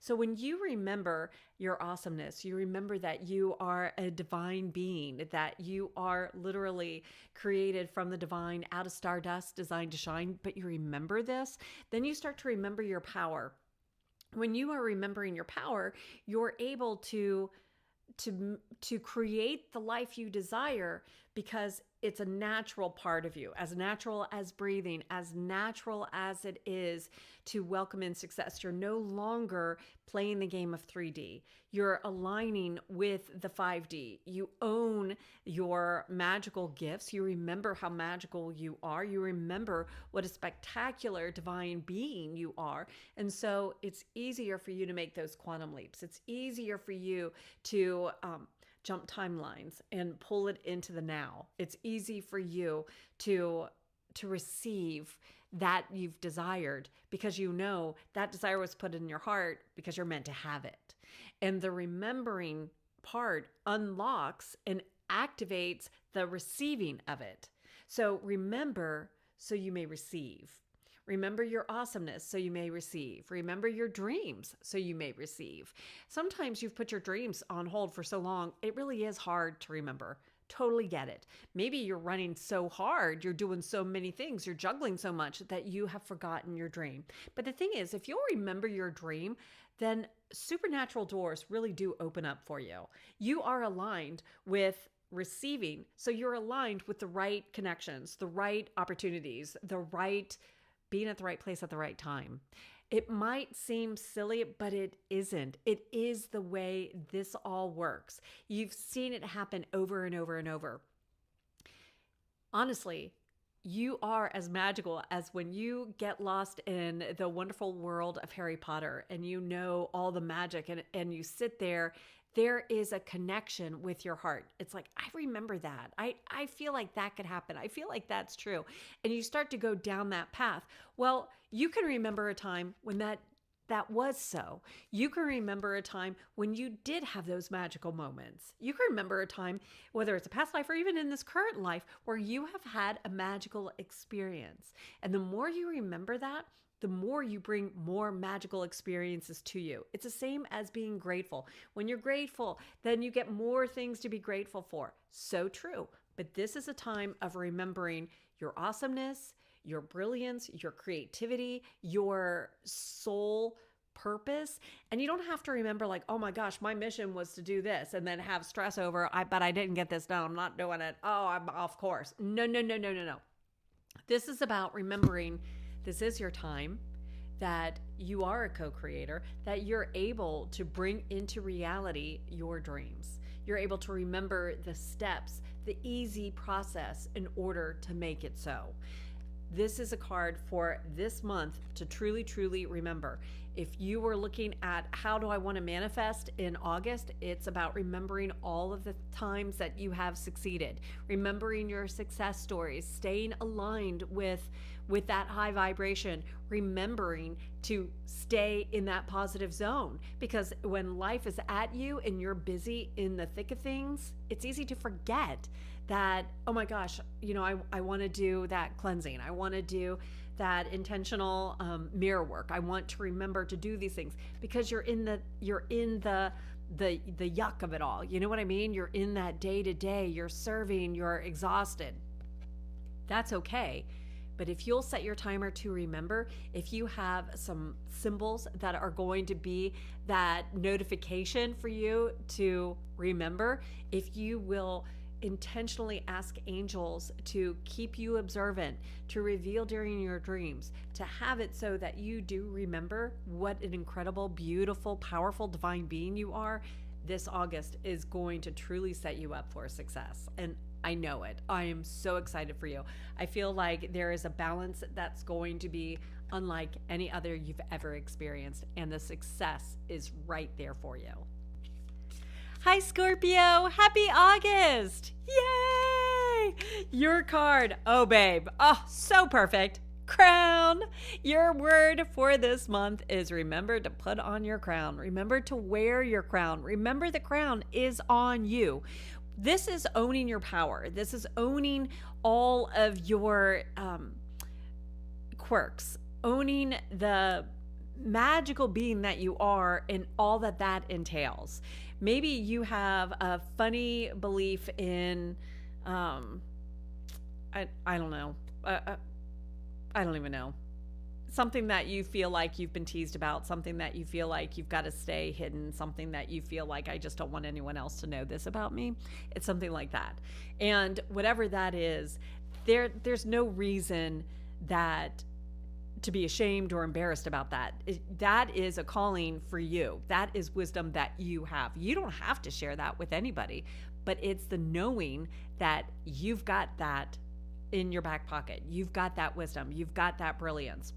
So when you remember your awesomeness, you remember that you are a divine being, that you are literally created from the divine, out of stardust, designed to shine, but you remember this, then you start to remember your power. When you are remembering your power, you're able to create the life you desire because it's a natural part of you, as natural as breathing, as natural as it is to welcome in success. You're no longer playing the game of 3D. You're aligning with the 5D. You own your magical gifts. You remember how magical you are. You remember what a spectacular divine being you are. And so it's easier for you to make those quantum leaps. It's easier for you to jump timelines and pull it into the now. It's easy for you to receive that you've desired, because you know that desire was put in your heart because you're meant to have it. And the remembering part unlocks and activates the receiving of it. So remember so you may receive. Remember your awesomeness so you may receive. Remember your dreams so you may receive. Sometimes you've put your dreams on hold for so long, it really is hard to remember. Totally get it. Maybe you're running so hard, you're doing so many things, you're juggling so much that you have forgotten your dream. But the thing is, if you'll remember your dream, then supernatural doors really do open up for you. You are aligned with receiving. So you're aligned with the right connections, the right opportunities, the right being at the right place at the right time. It might seem silly, but it isn't. It is the way this all works. You've seen it happen over and over and over. Honestly, you are as magical as when you get lost in the wonderful world of Harry Potter and you know all the magic and you sit there. There is a connection with your heart. It's like, I remember that. I feel like that could happen. I feel like that's true. And you start to go down that path. Well, you can remember a time when that was so. You can remember a time when you did have those magical moments. You can remember a time, whether it's a past life or even in this current life, where you have had a magical experience. And the more you remember that, the more you bring more magical experiences to you. It's the same as being grateful. When you're grateful, then you get more things to be grateful for. So true. But this is a time of remembering your awesomeness, your brilliance, your creativity, your soul purpose. And you don't have to remember like, oh my gosh, my mission was to do this and then have stress over, but I didn't get this done. I'm not doing it. Oh, I'm off course. No. This is about remembering this is your time, that you are a co-creator, that you're able to bring into reality your dreams. You're able to remember the steps, the easy process in order to make it so. This is a card for this month to truly, truly remember. If you were looking at how do I want to manifest in August, it's about remembering all of the times that you have succeeded, remembering your success stories, staying aligned with that high vibration, remembering to stay in that positive zone. Because when life is at you and you're busy in the thick of things, it's easy to forget that, oh my gosh, I want to do that cleansing. I want to do that intentional mirror work. I want to remember to do these things because you're in the yuck of it all. You know what I mean? You're in that day to day, you're serving, you're exhausted. That's okay. But if you'll set your timer to remember, if you have some symbols that are going to be that notification for you to remember, if you will intentionally ask angels to keep you observant, to reveal during your dreams, to have it so that you do remember what an incredible, beautiful, powerful, divine being you are, this August is going to truly set you up for success. And I know it. I am so excited for you. I feel like there is a balance that's going to be unlike any other you've ever experienced, and the success is right there for you. Hi, Scorpio. Happy August. Yay! Your card. Oh, babe. Oh, so perfect. Crown. Your word for this month is remember to put on your crown. Remember to wear your crown. Remember the crown is on you. This is owning your power. This is owning all of your quirks, owning the magical being that you are and all that entails. Maybe you have a funny belief in, I don't know. I don't even know. Something that you feel like you've been teased about, something that you feel like you've got to stay hidden, something that you feel like I just don't want anyone else to know this about me. It's something like that. And whatever that is, there's no reason that to be ashamed or embarrassed about that. That is a calling for you. That is wisdom that you have. You don't have to share that with anybody, but it's the knowing that you've got that in your back pocket. You've got that wisdom. You've got that brilliance.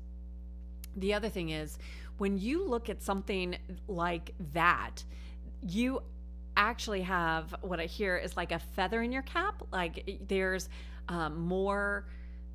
The other thing is, when you look at something like that, you actually have what I hear is like a feather in your cap. Like there's more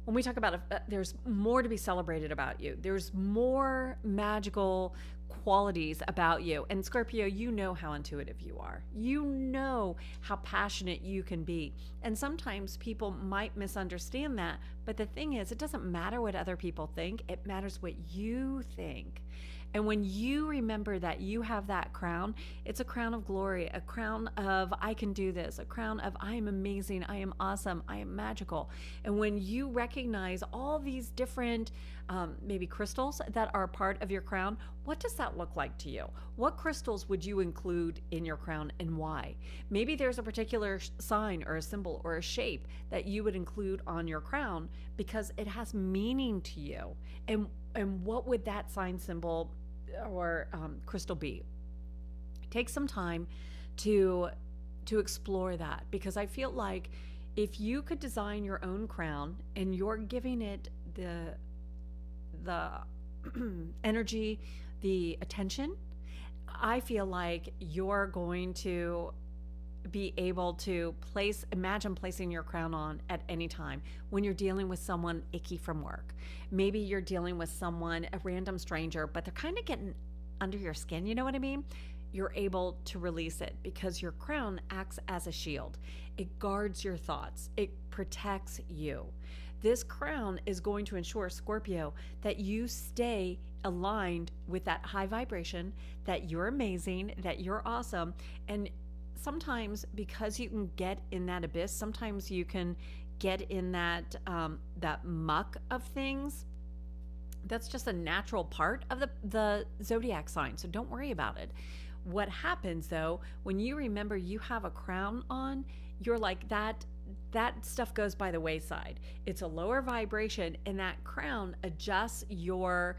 when we talk about there's more to be celebrated about you. There's more magical qualities about you. And Scorpio, you know how intuitive you are. You know how passionate you can be. And sometimes people might misunderstand that. But the thing is, it doesn't matter what other people think. It matters what you think. And when you remember that you have that crown, it's a crown of glory, a crown of I can do this, a crown of I am amazing, I am awesome, I am magical. And when you recognize all these different maybe crystals that are part of your crown, what does that look like to you? What crystals would you include in your crown and why? Maybe there's a particular sign or a symbol or a shape that you would include on your crown because it has meaning to you. And what would that sign, symbol, or crystal be? Take some time to explore that, because I feel like if you could design your own crown and you're giving it the energy, the attention, I feel like you're going to be able to imagine placing your crown on at any time when you're dealing with someone icky from work. Maybe you're dealing with someone, a random stranger, but they're kind of getting under your skin, you know what I mean? You're able to release it because your crown acts as a shield. It guards your thoughts. It protects you. This crown is going to ensure, Scorpio, that you stay aligned with that high vibration, that you're amazing, that you're awesome. And sometimes, because you can get in that abyss, sometimes you can get in that muck of things. That's just a natural part of the zodiac sign, so don't worry about it. What happens though, when you remember you have a crown on, you're like that stuff goes by the wayside. It's a lower vibration, and that crown adjusts your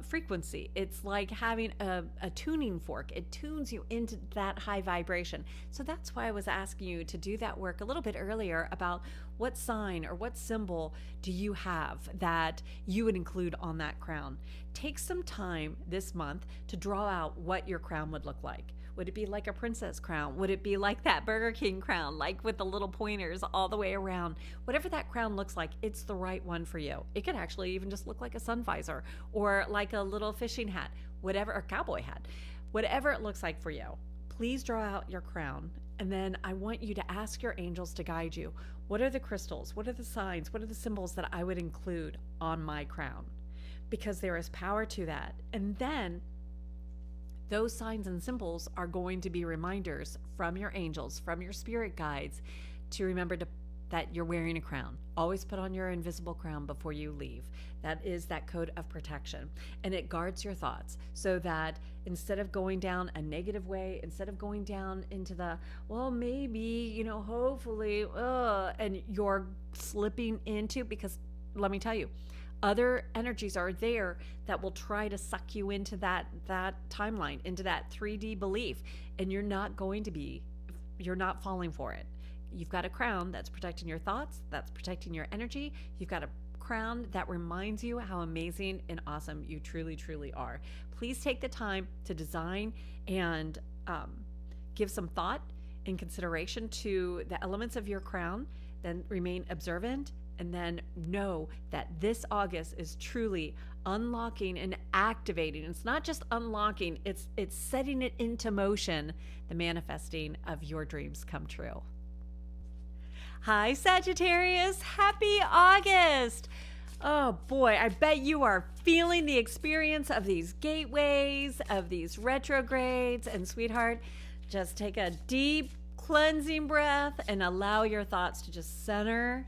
frequency. It's like having a tuning fork. It tunes you into that high vibration. So that's why I was asking you to do that work a little bit earlier about what sign or what symbol do you have that you would include on that crown. Take some time this month to draw out what your crown would look like. Would it be like a princess crown? Would it be like that Burger King crown, like with the little pointers all the way around? Whatever that crown looks like, it's the right one for you. It could actually even just look like a sun visor or like a little fishing hat, whatever, or cowboy hat, whatever it looks like for you. Please draw out your crown. And then I want you to ask your angels to guide you. What are the crystals? What are the signs? What are the symbols that I would include on my crown? Because there is power to that. And then those signs and symbols are going to be reminders from your angels, from your spirit guides, to remember that you're wearing a crown. Always put on your invisible crown before you leave. That is that code of protection. And it guards your thoughts so that instead of going down a negative way, instead of going down into the, well, maybe, hopefully, and you're slipping into, because let me tell you, other energies are there that will try to suck you into that timeline, into that 3D belief, and you're not falling for it. You've got a crown that's protecting your thoughts, that's protecting your energy. You've got a crown that reminds you how amazing and awesome you truly, truly are. Please take the time to design and give some thought and consideration to the elements of your crown, then remain observant. And then know that this August is truly unlocking and activating. It's not just unlocking, it's setting it into motion, the manifesting of your dreams come true. Hi, Sagittarius. Happy August. Oh boy, I bet you are feeling the experience of these gateways, of these retrogrades. And sweetheart, just take a deep cleansing breath and allow your thoughts to just center.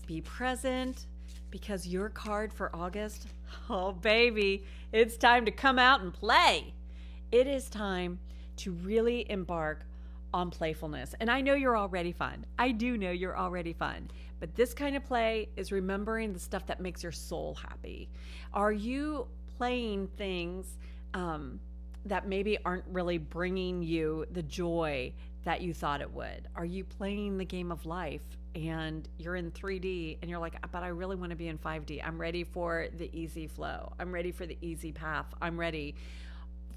Be present, because your card for August, oh baby, it's time to come out and play. It is time to really embark on playfulness. And I know you're already fun. I do know you're already fun. But this kind of play is remembering the stuff that makes your soul happy. Are you playing things that maybe aren't really bringing you the joy that you thought it would? Are you playing the game of life and you're in 3D and you're like, but I really want to be in 5D. I'm ready for the easy flow. I'm ready for the easy path. I'm ready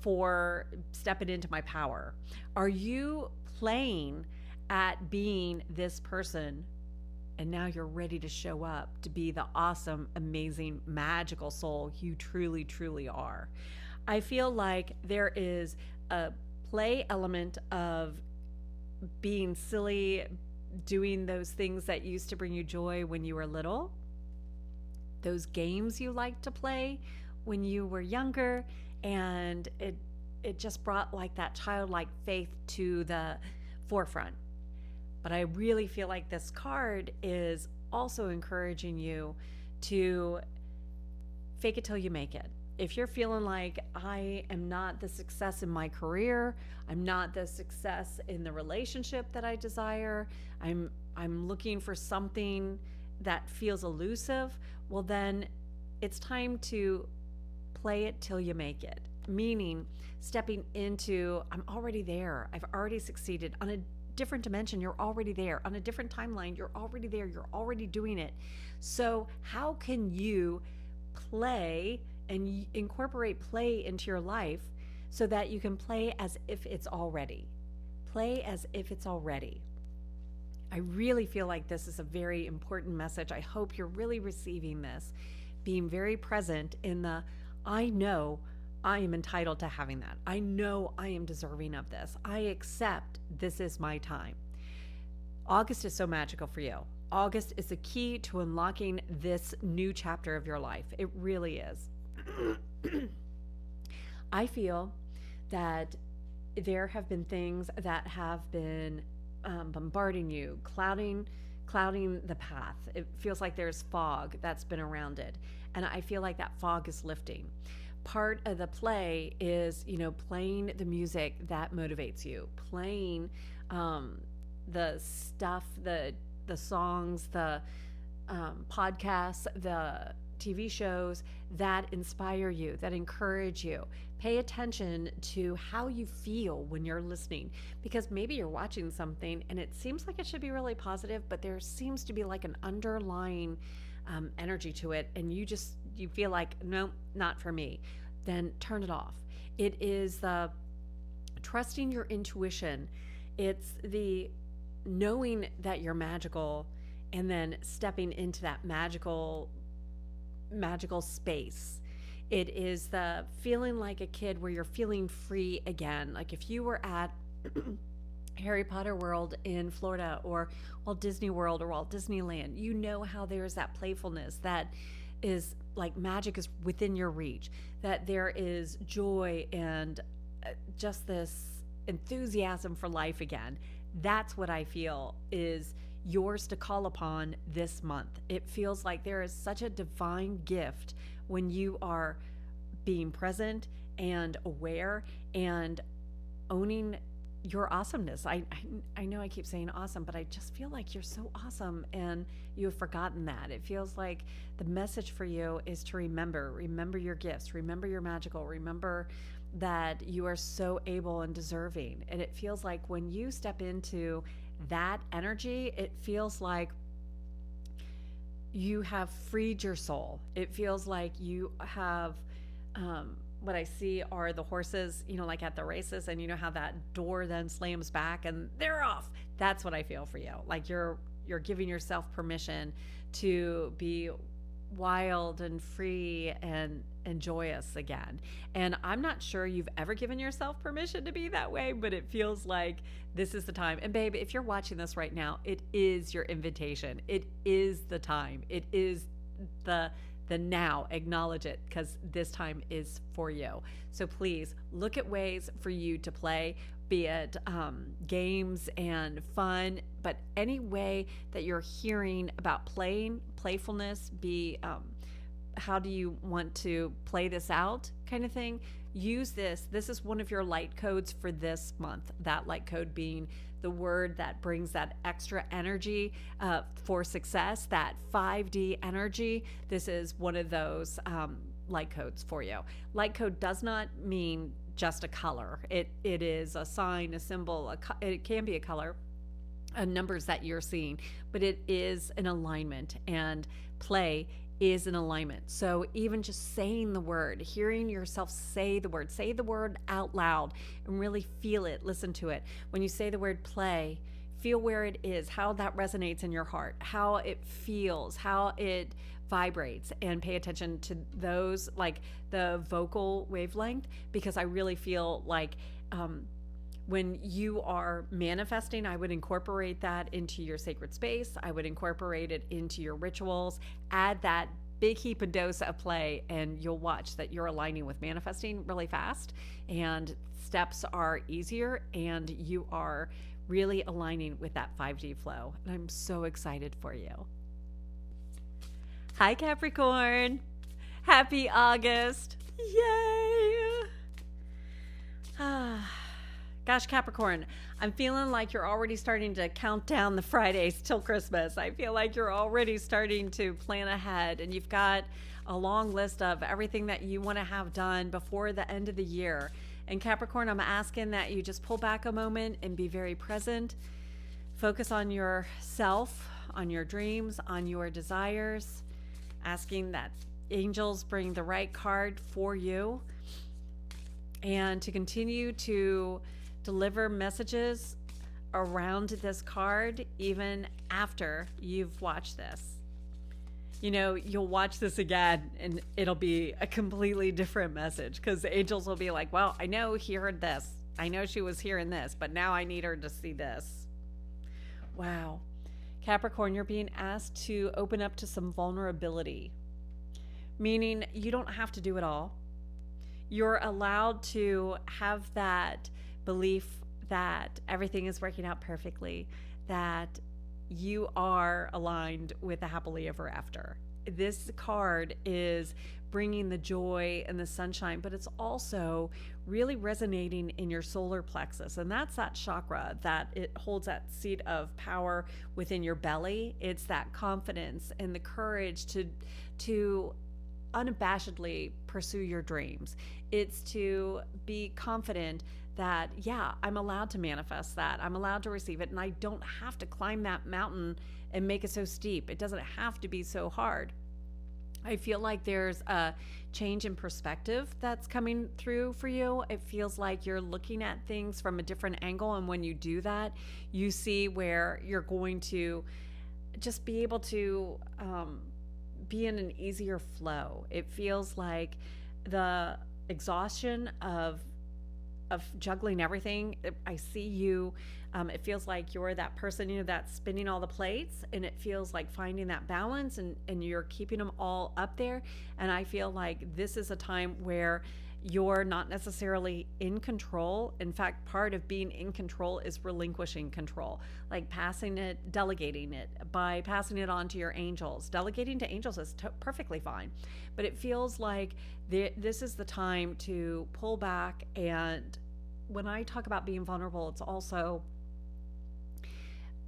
for stepping into my power. Are you playing at being this person And now you're ready to show up to be the awesome, amazing, magical soul you truly, truly are. I feel like there is a play element of being silly, doing those things that used to bring you joy when you were little, those games you liked to play when you were younger, and it just brought like that childlike faith to the forefront. But I really feel like this card is also encouraging you to fake it till you make it. If you're feeling like I am not the success in my career, I'm not the success in the relationship that I desire, I'm looking for something that feels elusive, well then it's time to play it till you make it. Meaning stepping into, I'm already there. I've already succeeded on a different dimension. You're already there on a different timeline. You're already there. You're already doing it. So how can you play and incorporate play into your life so that you can play as if it's already? Play as if it's already. I really feel like this is a very important message. I hope you're really receiving this, being very present in the, I know I am entitled to having that. I know I am deserving of this. I accept this is my time. August is so magical for you. August is the key to unlocking this new chapter of your life. It really is. I feel that there have been things that have been bombarding you, clouding the path. It feels like there's fog that's been around it. And I feel like that fog is lifting. Part of the play is, playing the music that motivates you, playing the stuff, the songs, the podcasts, the TV shows that inspire you, that encourage you. Pay attention to how you feel when you're listening, because maybe you're watching something and it seems like it should be really positive, but there seems to be like an underlying energy to it, and you feel like, no, not for me. Then turn it off. It is the trusting your intuition. It's the knowing that you're magical and then stepping into that magical space. It is the feeling like a kid where you're feeling free again. Like if you were at Harry Potter World in Florida, or Walt Disney World or Walt Disneyland, you know how there's that playfulness that is like magic is within your reach, that there is joy and just this enthusiasm for life again. That's what I feel is yours to call upon this month. It feels like there is such a divine gift when you are being present and aware and owning your awesomeness. I know I keep saying awesome, but I just feel like you're so awesome and you have forgotten that. It feels like the message for you is to remember your gifts, remember you're magical, remember that you are so able and deserving. And it feels like when you step into that energy, it feels like you have freed your soul. It feels like you have, what I see are the horses, like at the races, and you know how that door then slams back and they're off. That's what I feel for you. Like you're giving yourself permission to be wild and free and joyous again. And I'm not sure you've ever given yourself permission to be that way, but it feels like this is the time. And babe, if you're watching this right now, it is your invitation. It is the time. It is the now. Acknowledge it, because this time is for you. So please look at ways for you to play, be it games and fun, but any way that you're hearing about playfulness, be how do you want to play this out kind of thing. Use this. This is one of your light codes for this month. That light code being the word that brings that extra energy for success, that 5D energy. This is one of those light codes for you. Light code does not mean just a color. It is a sign, a symbol, it can be a color, numbers that you're seeing, but it is an alignment, and play is an alignment. So even just saying the word, hearing yourself say the word out loud and really feel it, listen to it. When you say the word play, feel where it is, how that resonates in your heart, how it feels, how it vibrates, and pay attention to those, like the vocal wavelength, because I really feel like when you are manifesting, I would incorporate that into your sacred space. I would incorporate it into your rituals, add that big heap and dose of play, and you'll watch that you're aligning with manifesting really fast, and steps are easier, and you are really aligning with that 5D flow. And I'm so excited for you. Hi, Capricorn. Happy August. Yay. Gosh, Capricorn, I'm feeling like you're already starting to count down the Fridays till Christmas. I feel like you're already starting to plan ahead, and you've got a long list of everything that you want to have done before the end of the year. And Capricorn, I'm asking that you just pull back a moment and be very present. Focus on yourself, on your dreams, on your desires, asking that angels bring the right card for you, and to continue to deliver messages around this card even after you've watched this. You know, you'll watch this again and it'll be a completely different message, because the angels will be like, well, I know he heard this. I know she was hearing this, but now I need her to see this. Wow. Capricorn, you're being asked to open up to some vulnerability, meaning you don't have to do it all. You're allowed to have that belief that everything is working out perfectly, that you are aligned with the happily ever after. This card is bringing the joy and the sunshine, but it's also really resonating in your solar plexus. And that's that chakra that it holds that seat of power within your belly. It's that confidence and the courage to unabashedly pursue your dreams. It's to be confident that, yeah, I'm allowed to manifest that. I'm allowed to receive it. And I don't have to climb that mountain and make it so steep. It doesn't have to be so hard. I feel like there's a change in perspective that's coming through for you. It feels like you're looking at things from a different angle. And when you do that, you see where you're going to just be able to be in an easier flow. It feels like the exhaustion of juggling everything. I see you. It feels like you're that person, that's spinning all the plates, and it feels like finding that balance, and you're keeping them all up there. And I feel like this is a time where you're not necessarily in control. In fact, part of being in control is relinquishing control, like delegating it by passing it on to your angels. Delegating to angels is perfectly fine, but it feels like this is the time to pull back. And when I talk about being vulnerable, it's also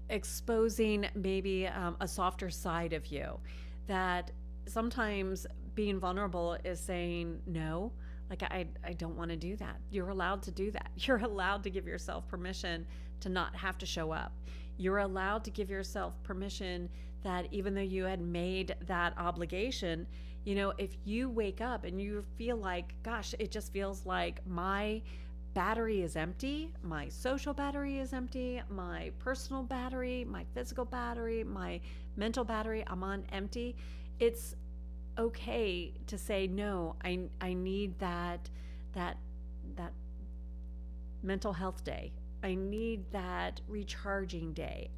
exposing maybe a softer side of you, that sometimes being vulnerable is saying no. Like, I don't want to do that. You're allowed to do that. You're allowed to give yourself permission to not have to show up. You're allowed to give yourself permission that even though you had made that obligation, if you wake up and you feel like, gosh, it just feels like my battery is empty, my social battery is empty, my personal battery, my physical battery, my mental battery, I'm on empty. It's okay to say no. I need that mental health day. I need that recharging day.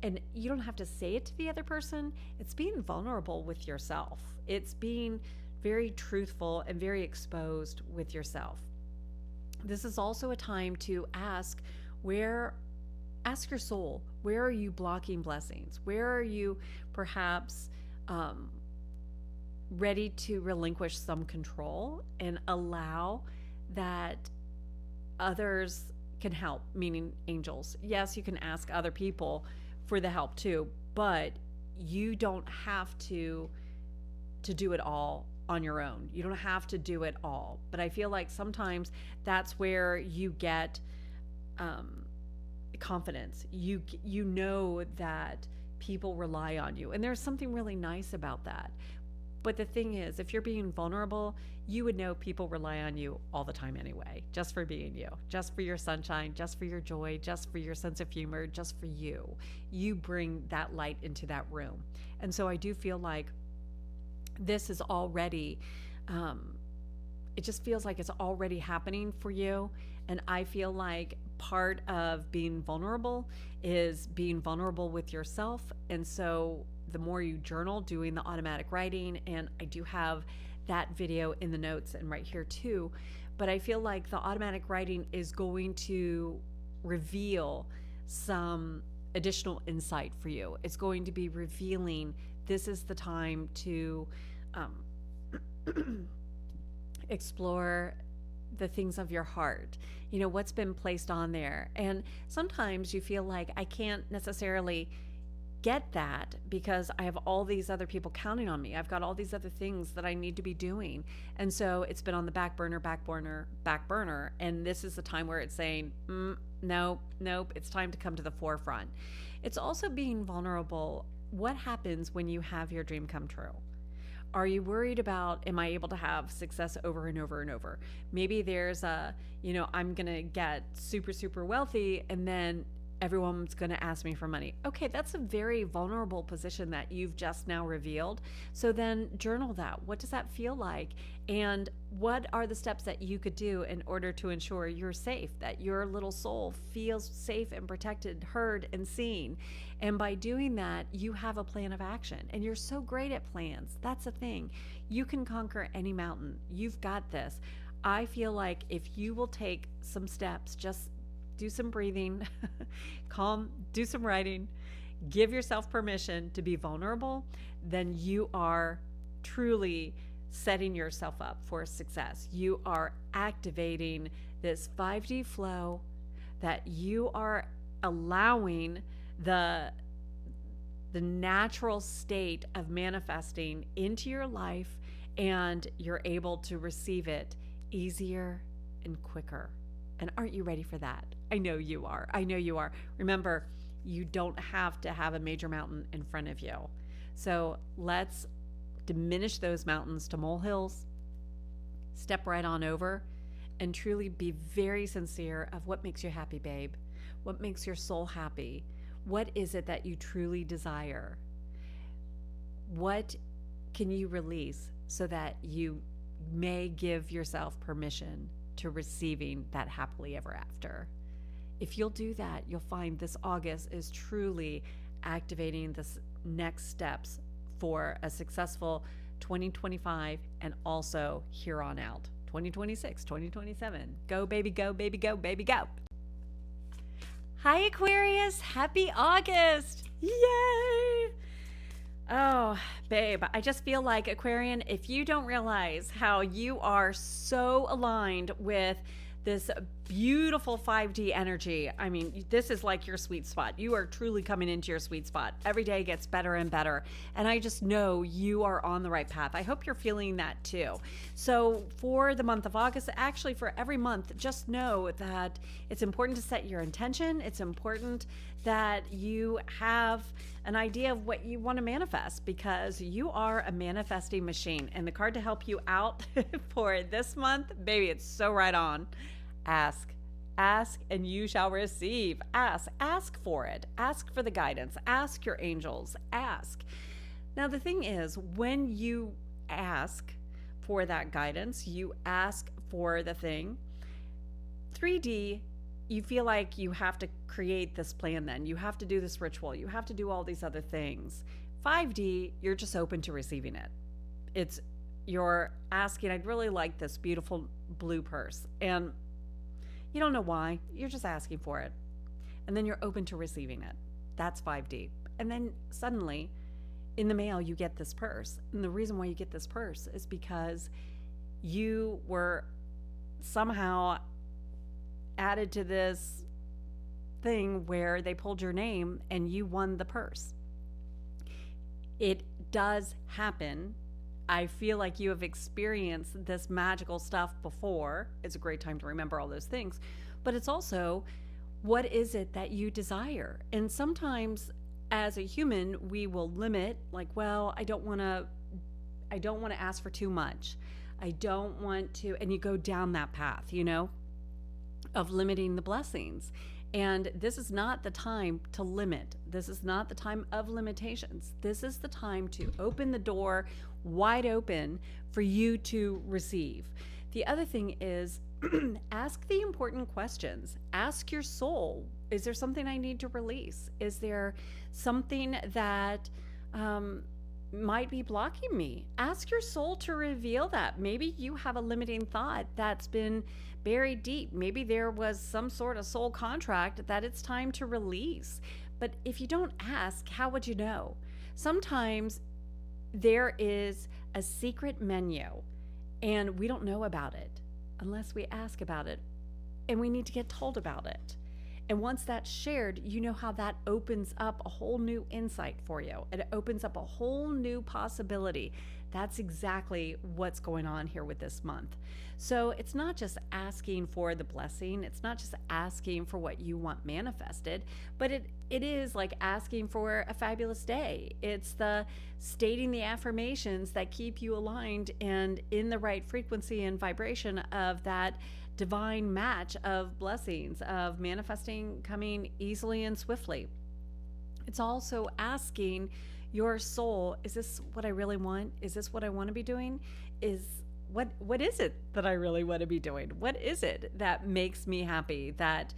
And you don't have to say it to the other person. It's being vulnerable with yourself. It's being very truthful and very exposed with yourself. This is also a time to ask your soul, where are you blocking blessings? Where are you perhaps ready to relinquish some control and allow that others can help, meaning angels. Yes, you can ask other people for the help too, but you don't have to do it all on your own. You don't have to do it all. But I feel like sometimes that's where you get confidence. You know that people rely on you. And there's something really nice about that. But the thing is, if you're being vulnerable, you would know people rely on you all the time anyway, just for being you, just for your sunshine, just for your joy, just for your sense of humor, just for you. You bring that light into that room. And so I do feel like this is already, it just feels like it's already happening for you. And I feel like part of being vulnerable is being vulnerable with yourself. And so the more you journal, doing the automatic writing, and I do have that video in the notes and right here too, but I feel like the automatic writing is going to reveal some additional insight for you. It's going to be revealing this is the time to explore the things of your heart, you know, what's been placed on there. And sometimes you feel like I can't necessarily get that because I have all these other people counting on me. I've got all these other things that I need to be doing. And so it's been on the back burner. And this is the time where it's saying, nope, it's time to come to the forefront. It's also being vulnerable. What happens when you have your dream come true? Are you worried about, am I able to have success over and over and over? Maybe there's I'm going to get super, super wealthy and then everyone's going to ask me for money. Okay, that's a very vulnerable position that you've just now revealed. So then journal that. What does that feel like? And what are the steps that you could do in order to ensure you're safe, that your little soul feels safe and protected, heard and seen? And by doing that, you have a plan of action. And you're so great at plans. That's the thing. You can conquer any mountain. You've got this. I feel like if you will take some steps, just do some breathing, calm, do some writing, give yourself permission to be vulnerable, then you are truly setting yourself up for success. You are activating this 5D flow, that you are allowing the natural state of manifesting into your life, and you're able to receive it easier and quicker. And aren't you ready for that? I know you are. I know you are. Remember, you don't have to have a major mountain in front of you. So let's diminish those mountains to molehills, step right on over, and truly be very sincere of what makes you happy, babe. What makes your soul happy? What is it that you truly desire? What can you release so that you may give yourself permission to receiving that happily ever after? If you'll do that, you'll find this August is truly activating the next steps for a successful 2025 and also here on out, 2026, 2027. Go, baby, go, baby, go, baby, go. Hi, Aquarius. Happy August. Yay. Oh, babe, I just feel like, Aquarian, if you don't realize how you are so aligned with this beautiful 5D energy, I mean, this is like your sweet spot. You are truly coming into your sweet spot. Every day gets better and better. And I just know you are on the right path. I hope you're feeling that too. So for the month of August, actually for every month, just know that it's important to set your intention. It's important that you have an idea of what you want to manifest, because you are a manifesting machine. And the card to help you out for this month, baby, it's so right on. Ask and you shall receive. Ask for it. Ask for the guidance. Ask your angels. Ask. Now, the thing is, when you ask for that guidance, you ask for the thing, 3D, you feel like you have to create this plan, then you have to do this ritual, you have to do all these other things. 5D, you're just open to receiving it. You're asking, I'd really like this beautiful blue purse, and you don't know why, you're just asking for it, and then you're open to receiving it. That's 5D. And then suddenly in the mail you get this purse, and the reason why you get this purse is because you were somehow added to this thing where they pulled your name and you won the purse. It does happen. I feel like you have experienced this magical stuff before. It's a great time to remember all those things. But it's also, what is it that you desire? And sometimes as a human, we will limit, like, well, I don't want to I don't want to ask for too much. I don't want to, and you go down that path, you know, of limiting the blessings. And this is not the time to limit. This is not the time of limitations. This is the time to open the door wide open for you to receive. The other thing is ask the important questions. Ask your soul, is there something I need to release? Is there something that might be blocking me? Ask your soul to reveal that. Maybe you have a limiting thought that's been buried deep. Maybe there was some sort of soul contract that it's time to release. But if you don't ask, how would you know? Sometimes there is a secret menu and we don't know about it unless we ask about it, and we need to get told about it. And once that's shared, you know how that opens up a whole new insight for you. It opens up a whole new possibility. That's exactly what's going on here with this month. So it's not just asking for the blessing. It's not just asking for what you want manifested, but it is like asking for a fabulous day. It's the stating the affirmations that keep you aligned and in the right frequency and vibration of that divine match of blessings, of manifesting coming easily and swiftly. It's also asking your soul, is this what I really want? Is this what I want to be doing? What is it that I really want to be doing? What is it that makes me happy, that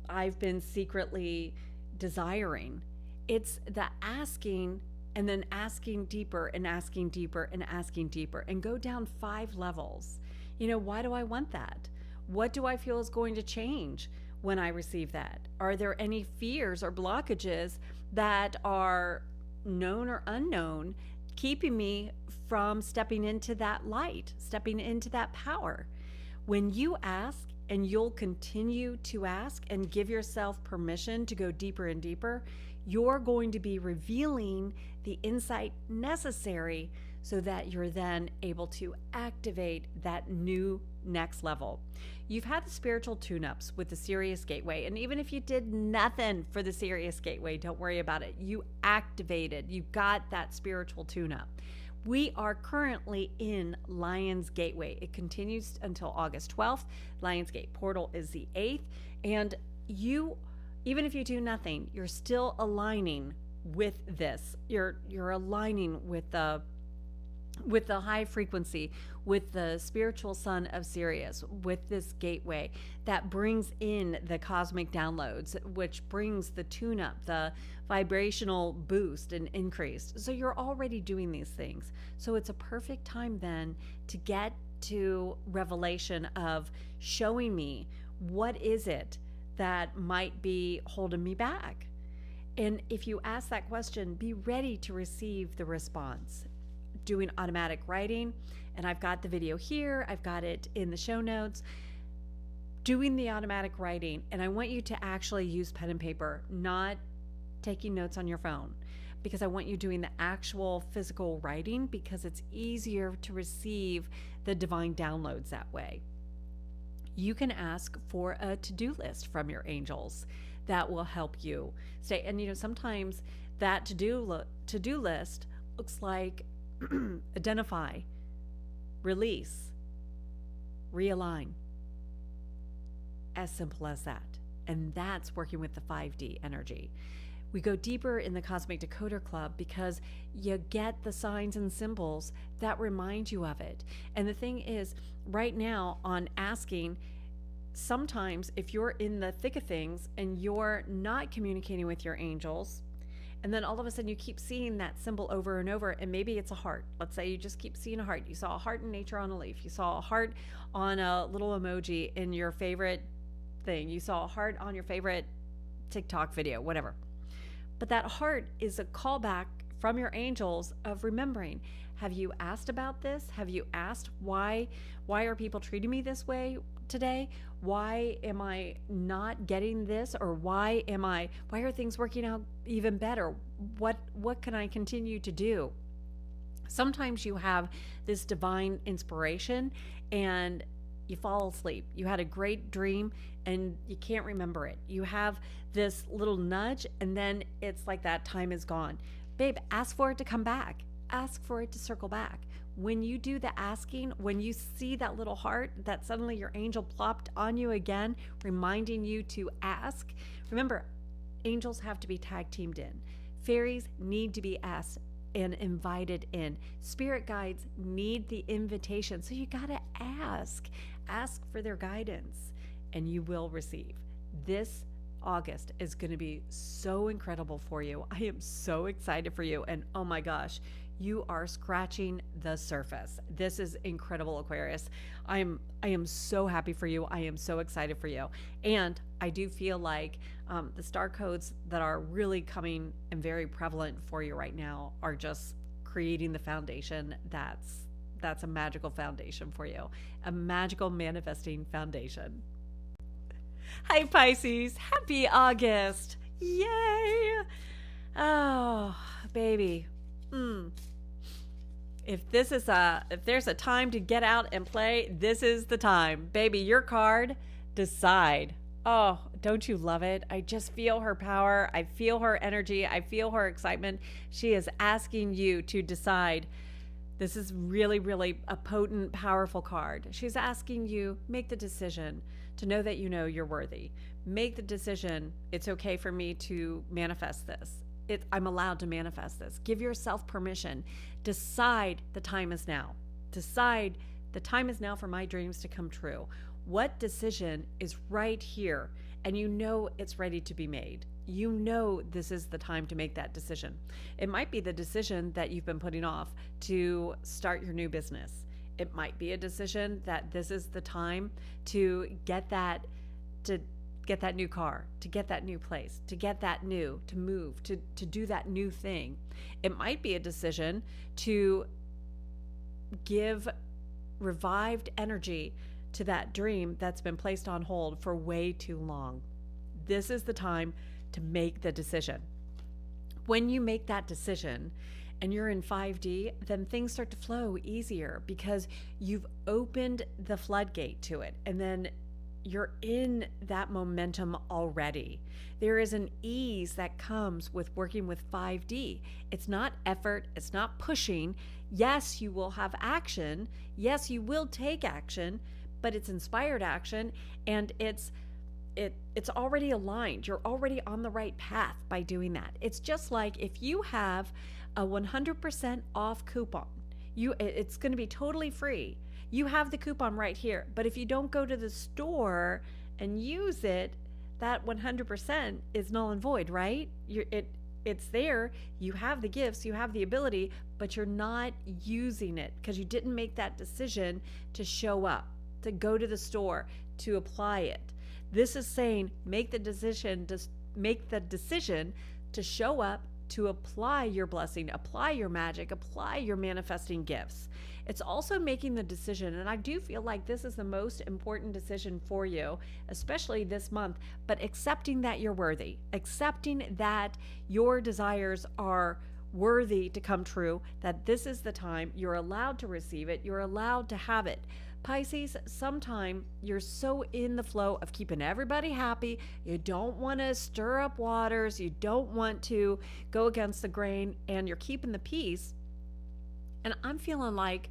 I've been secretly desiring? It's the asking, and then asking deeper and asking deeper and asking deeper, and go down 5 levels. You know, why do I want that? What do I feel is going to change when I receive that? Are there any fears or blockages that are known or unknown keeping me from stepping into that light, stepping into that power? When you ask, and you'll continue to ask and give yourself permission to go deeper and deeper, you're going to be revealing the insight necessary so that you're then able to activate that new next level. You've had the spiritual tune-ups with the Sirius Gateway, and even if you did nothing for the Sirius Gateway, don't worry about it. You activated, you got that spiritual tune-up. We are currently in Lion's Gateway. It continues until August 12th. Lion's Gate portal is the 8th, and you, even if you do nothing, you're still aligning with this. You're aligning with the high frequency, with the spiritual sun of Sirius, with this gateway that brings in the cosmic downloads, which brings the tune-up, the vibrational boost and increase. So you're already doing these things. So it's a perfect time then to get to revelation of showing me what is it that might be holding me back. And if you ask that question, be ready to receive the response. Doing automatic writing, and I've got the video here, I've got it in the show notes. Doing the automatic writing, and I want you to actually use pen and paper, not taking notes on your phone, because I want you doing the actual physical writing, because it's easier to receive the divine downloads that way. You can ask for a to-do list from your angels that will help you stay. And you know, sometimes that to-do list looks like identify, release, realign. As simple as that. And that's working with the 5D energy. We go deeper in the Cosmic Decoder Club because you get the signs and symbols that remind you of it. And the thing is, right now on asking, sometimes if you're in the thick of things and you're not communicating with your angels, and then all of a sudden you keep seeing that symbol over and over, and maybe it's a heart. Let's say you just keep seeing a heart. You saw a heart in nature on a leaf. You saw a heart on a little emoji in your favorite thing. You saw a heart on your favorite TikTok video, whatever. But that heart is a callback from your angels of remembering. Have you asked about this? Have you asked why are people treating me this way today? Why am I not getting this? Or why are things working out even better? What can I continue to do? Sometimes you have this divine inspiration and you fall asleep. You had a great dream and you can't remember it. You have this little nudge and then it's like that time is gone. Babe, ask for it to come back. ask for it to circle back. When you do the asking, when you see that little heart that suddenly your angel plopped on you again, reminding you to ask, remember, angels have to be tag teamed in. Fairies need to be asked and invited in. Spirit guides need the invitation. So you got to ask. Ask for their guidance, and you will receive. This August is going to be so incredible for you. I am so excited for you. And oh my gosh, you are scratching the surface. This is incredible, Aquarius. I am so happy for you. I am so excited for you. And I do feel like the star codes that are really coming and very prevalent for you right now are just creating the foundation that's a magical foundation for you, a magical manifesting foundation. Hi, Pisces. Happy August. Yay. Oh, baby. If there's a time to get out and play, this is the time. Baby, your card, decide. Oh, don't you love it? I just feel her power. I feel her energy. I feel her excitement. She is asking you to decide. This is really, really a potent, powerful card. She's asking you, make the decision to know that you know you're worthy. Make the decision, it's okay for me to manifest this. I'm allowed to manifest this. Give yourself permission. Decide the time is now. Decide the time is now for my dreams to come true. What decision is right here? And you know it's ready to be made. You know this is the time to make that decision. It might be the decision that you've been putting off to start your new business. It might be a decision that this is the time to get that new car, to get that new place, to get that new, to move, to do that new thing. It might be a decision to give revived energy to that dream that's been placed on hold for way too long. This is the time to make the decision. When you make that decision and you're in 5D, then things start to flow easier because you've opened the floodgate to it, and then you're in that momentum already. There is an ease that comes with working with 5D. It's not effort, it's not pushing. Yes, you will have action. Yes, you will take action, but it's inspired action, and it's already aligned. You're already on the right path by doing that. It's just like if you have a 100% off coupon, it's going to be totally free. You have the coupon right here, but if you don't go to the store and use it, that 100% is null and void, right? It's there. You have the gifts, you have the ability, but you're not using it because you didn't make that decision to show up, to go to the store, to apply it. This is saying make the decision to show up, to apply your blessing, apply your magic, apply your manifesting gifts. It's also making the decision, and I do feel like this is the most important decision for you, especially this month, but accepting that you're worthy, accepting that your desires are worthy to come true, that this is the time, you're allowed to receive it, you're allowed to have it. Pisces, sometime you're so in the flow of keeping everybody happy. You don't want to stir up waters. You don't want to go against the grain, and you're keeping the peace. And I'm feeling like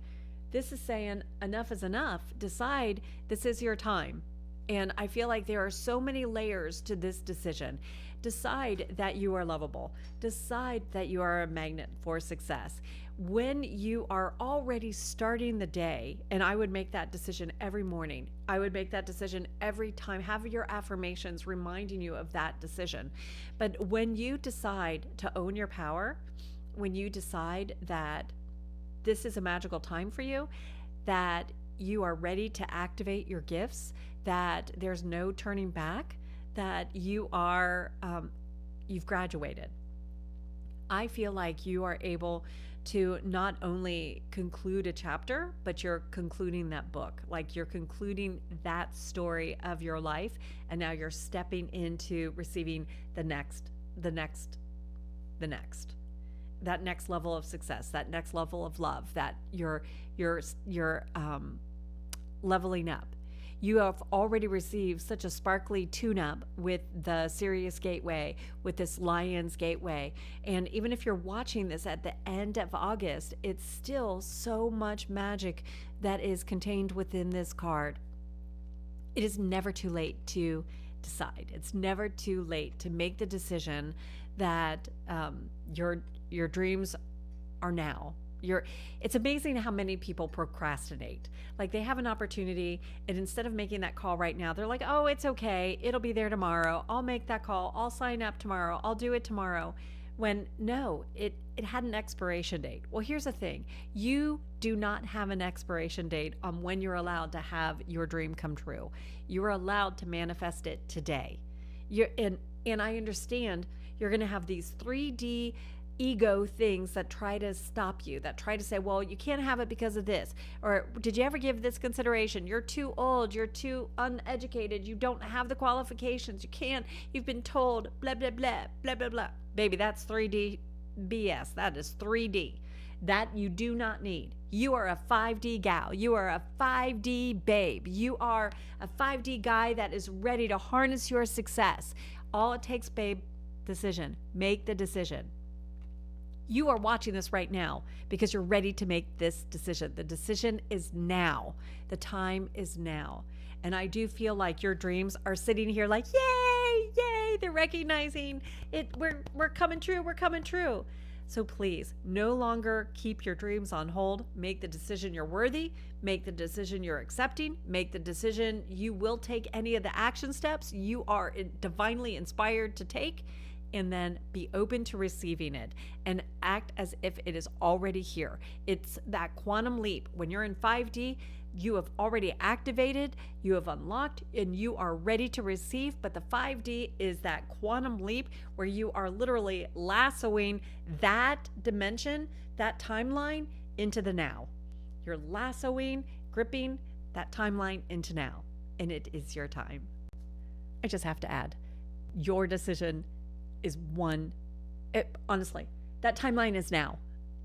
this is saying enough is enough. Decide this is your time. And I feel like there are so many layers to this decision. Decide that you are lovable. Decide that you are a magnet for success. When you are already starting the day, and I would make that decision every morning. I would make that decision every time. Have your affirmations reminding you of that decision. But when you decide to own your power, when you decide that this is a magical time for you, that you are ready to activate your gifts, that there's no turning back, that you are, you've graduated. I feel like you are able to not only conclude a chapter, but you're concluding that book. Like you're concluding that story of your life, and now you're stepping into receiving the next, that next level of success, that next level of love, that you're leveling up. You have already received such a sparkly tune-up with the Sirius Gateway, with this Lion's Gateway. And even if you're watching this at the end of August, it's still so much magic that is contained within this card. It is never too late to decide. It's never too late to make the decision that your dreams are now. It's amazing how many people procrastinate. Like, they have an opportunity, and instead of making that call right now, they're like, oh, it's okay, it'll be there tomorrow, I'll make that call, I'll sign up tomorrow, I'll do it tomorrow. When no, it had an expiration date. Well, here's the thing. You do not have an expiration date on when you're allowed to have your dream come true. You are allowed to manifest it today. And I understand you're going to have these 3D ego things that try to stop you, that try to say, well, you can't have it because of this, or did you ever give this consideration? You're too old, you're too uneducated, you don't have the qualifications, you can't, you've been told, blah, blah, blah, blah, blah, blah. Baby, that's 3D BS. That is 3D. That you do not need. You are a 5D gal. You are a 5D babe. You are a 5D guy that is ready to harness your success. All it takes, babe, decision. Make the decision. You are watching this right now because you're ready to make this decision. The decision is now. The time is now. And I do feel like your dreams are sitting here like, yay, yay. They're recognizing it. We're coming true. We're coming true. So please, no longer keep your dreams on hold. Make the decision you're worthy. Make the decision you're accepting. Make the decision you will take any of the action steps you are divinely inspired to take. And then be open to receiving it and act as if it is already here. It's that quantum leap. When you're in 5D, you have already activated, you have unlocked, and you are ready to receive. But the 5D is that quantum leap where you are literally lassoing that dimension, that timeline into the now. You're lassoing, gripping that timeline into now. And it is your time. I just have to add, your decision is honestly, that timeline is now,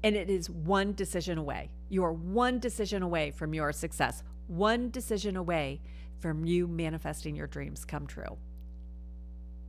and it is one decision away. You are one decision away from your success, one decision away from you manifesting your dreams come true.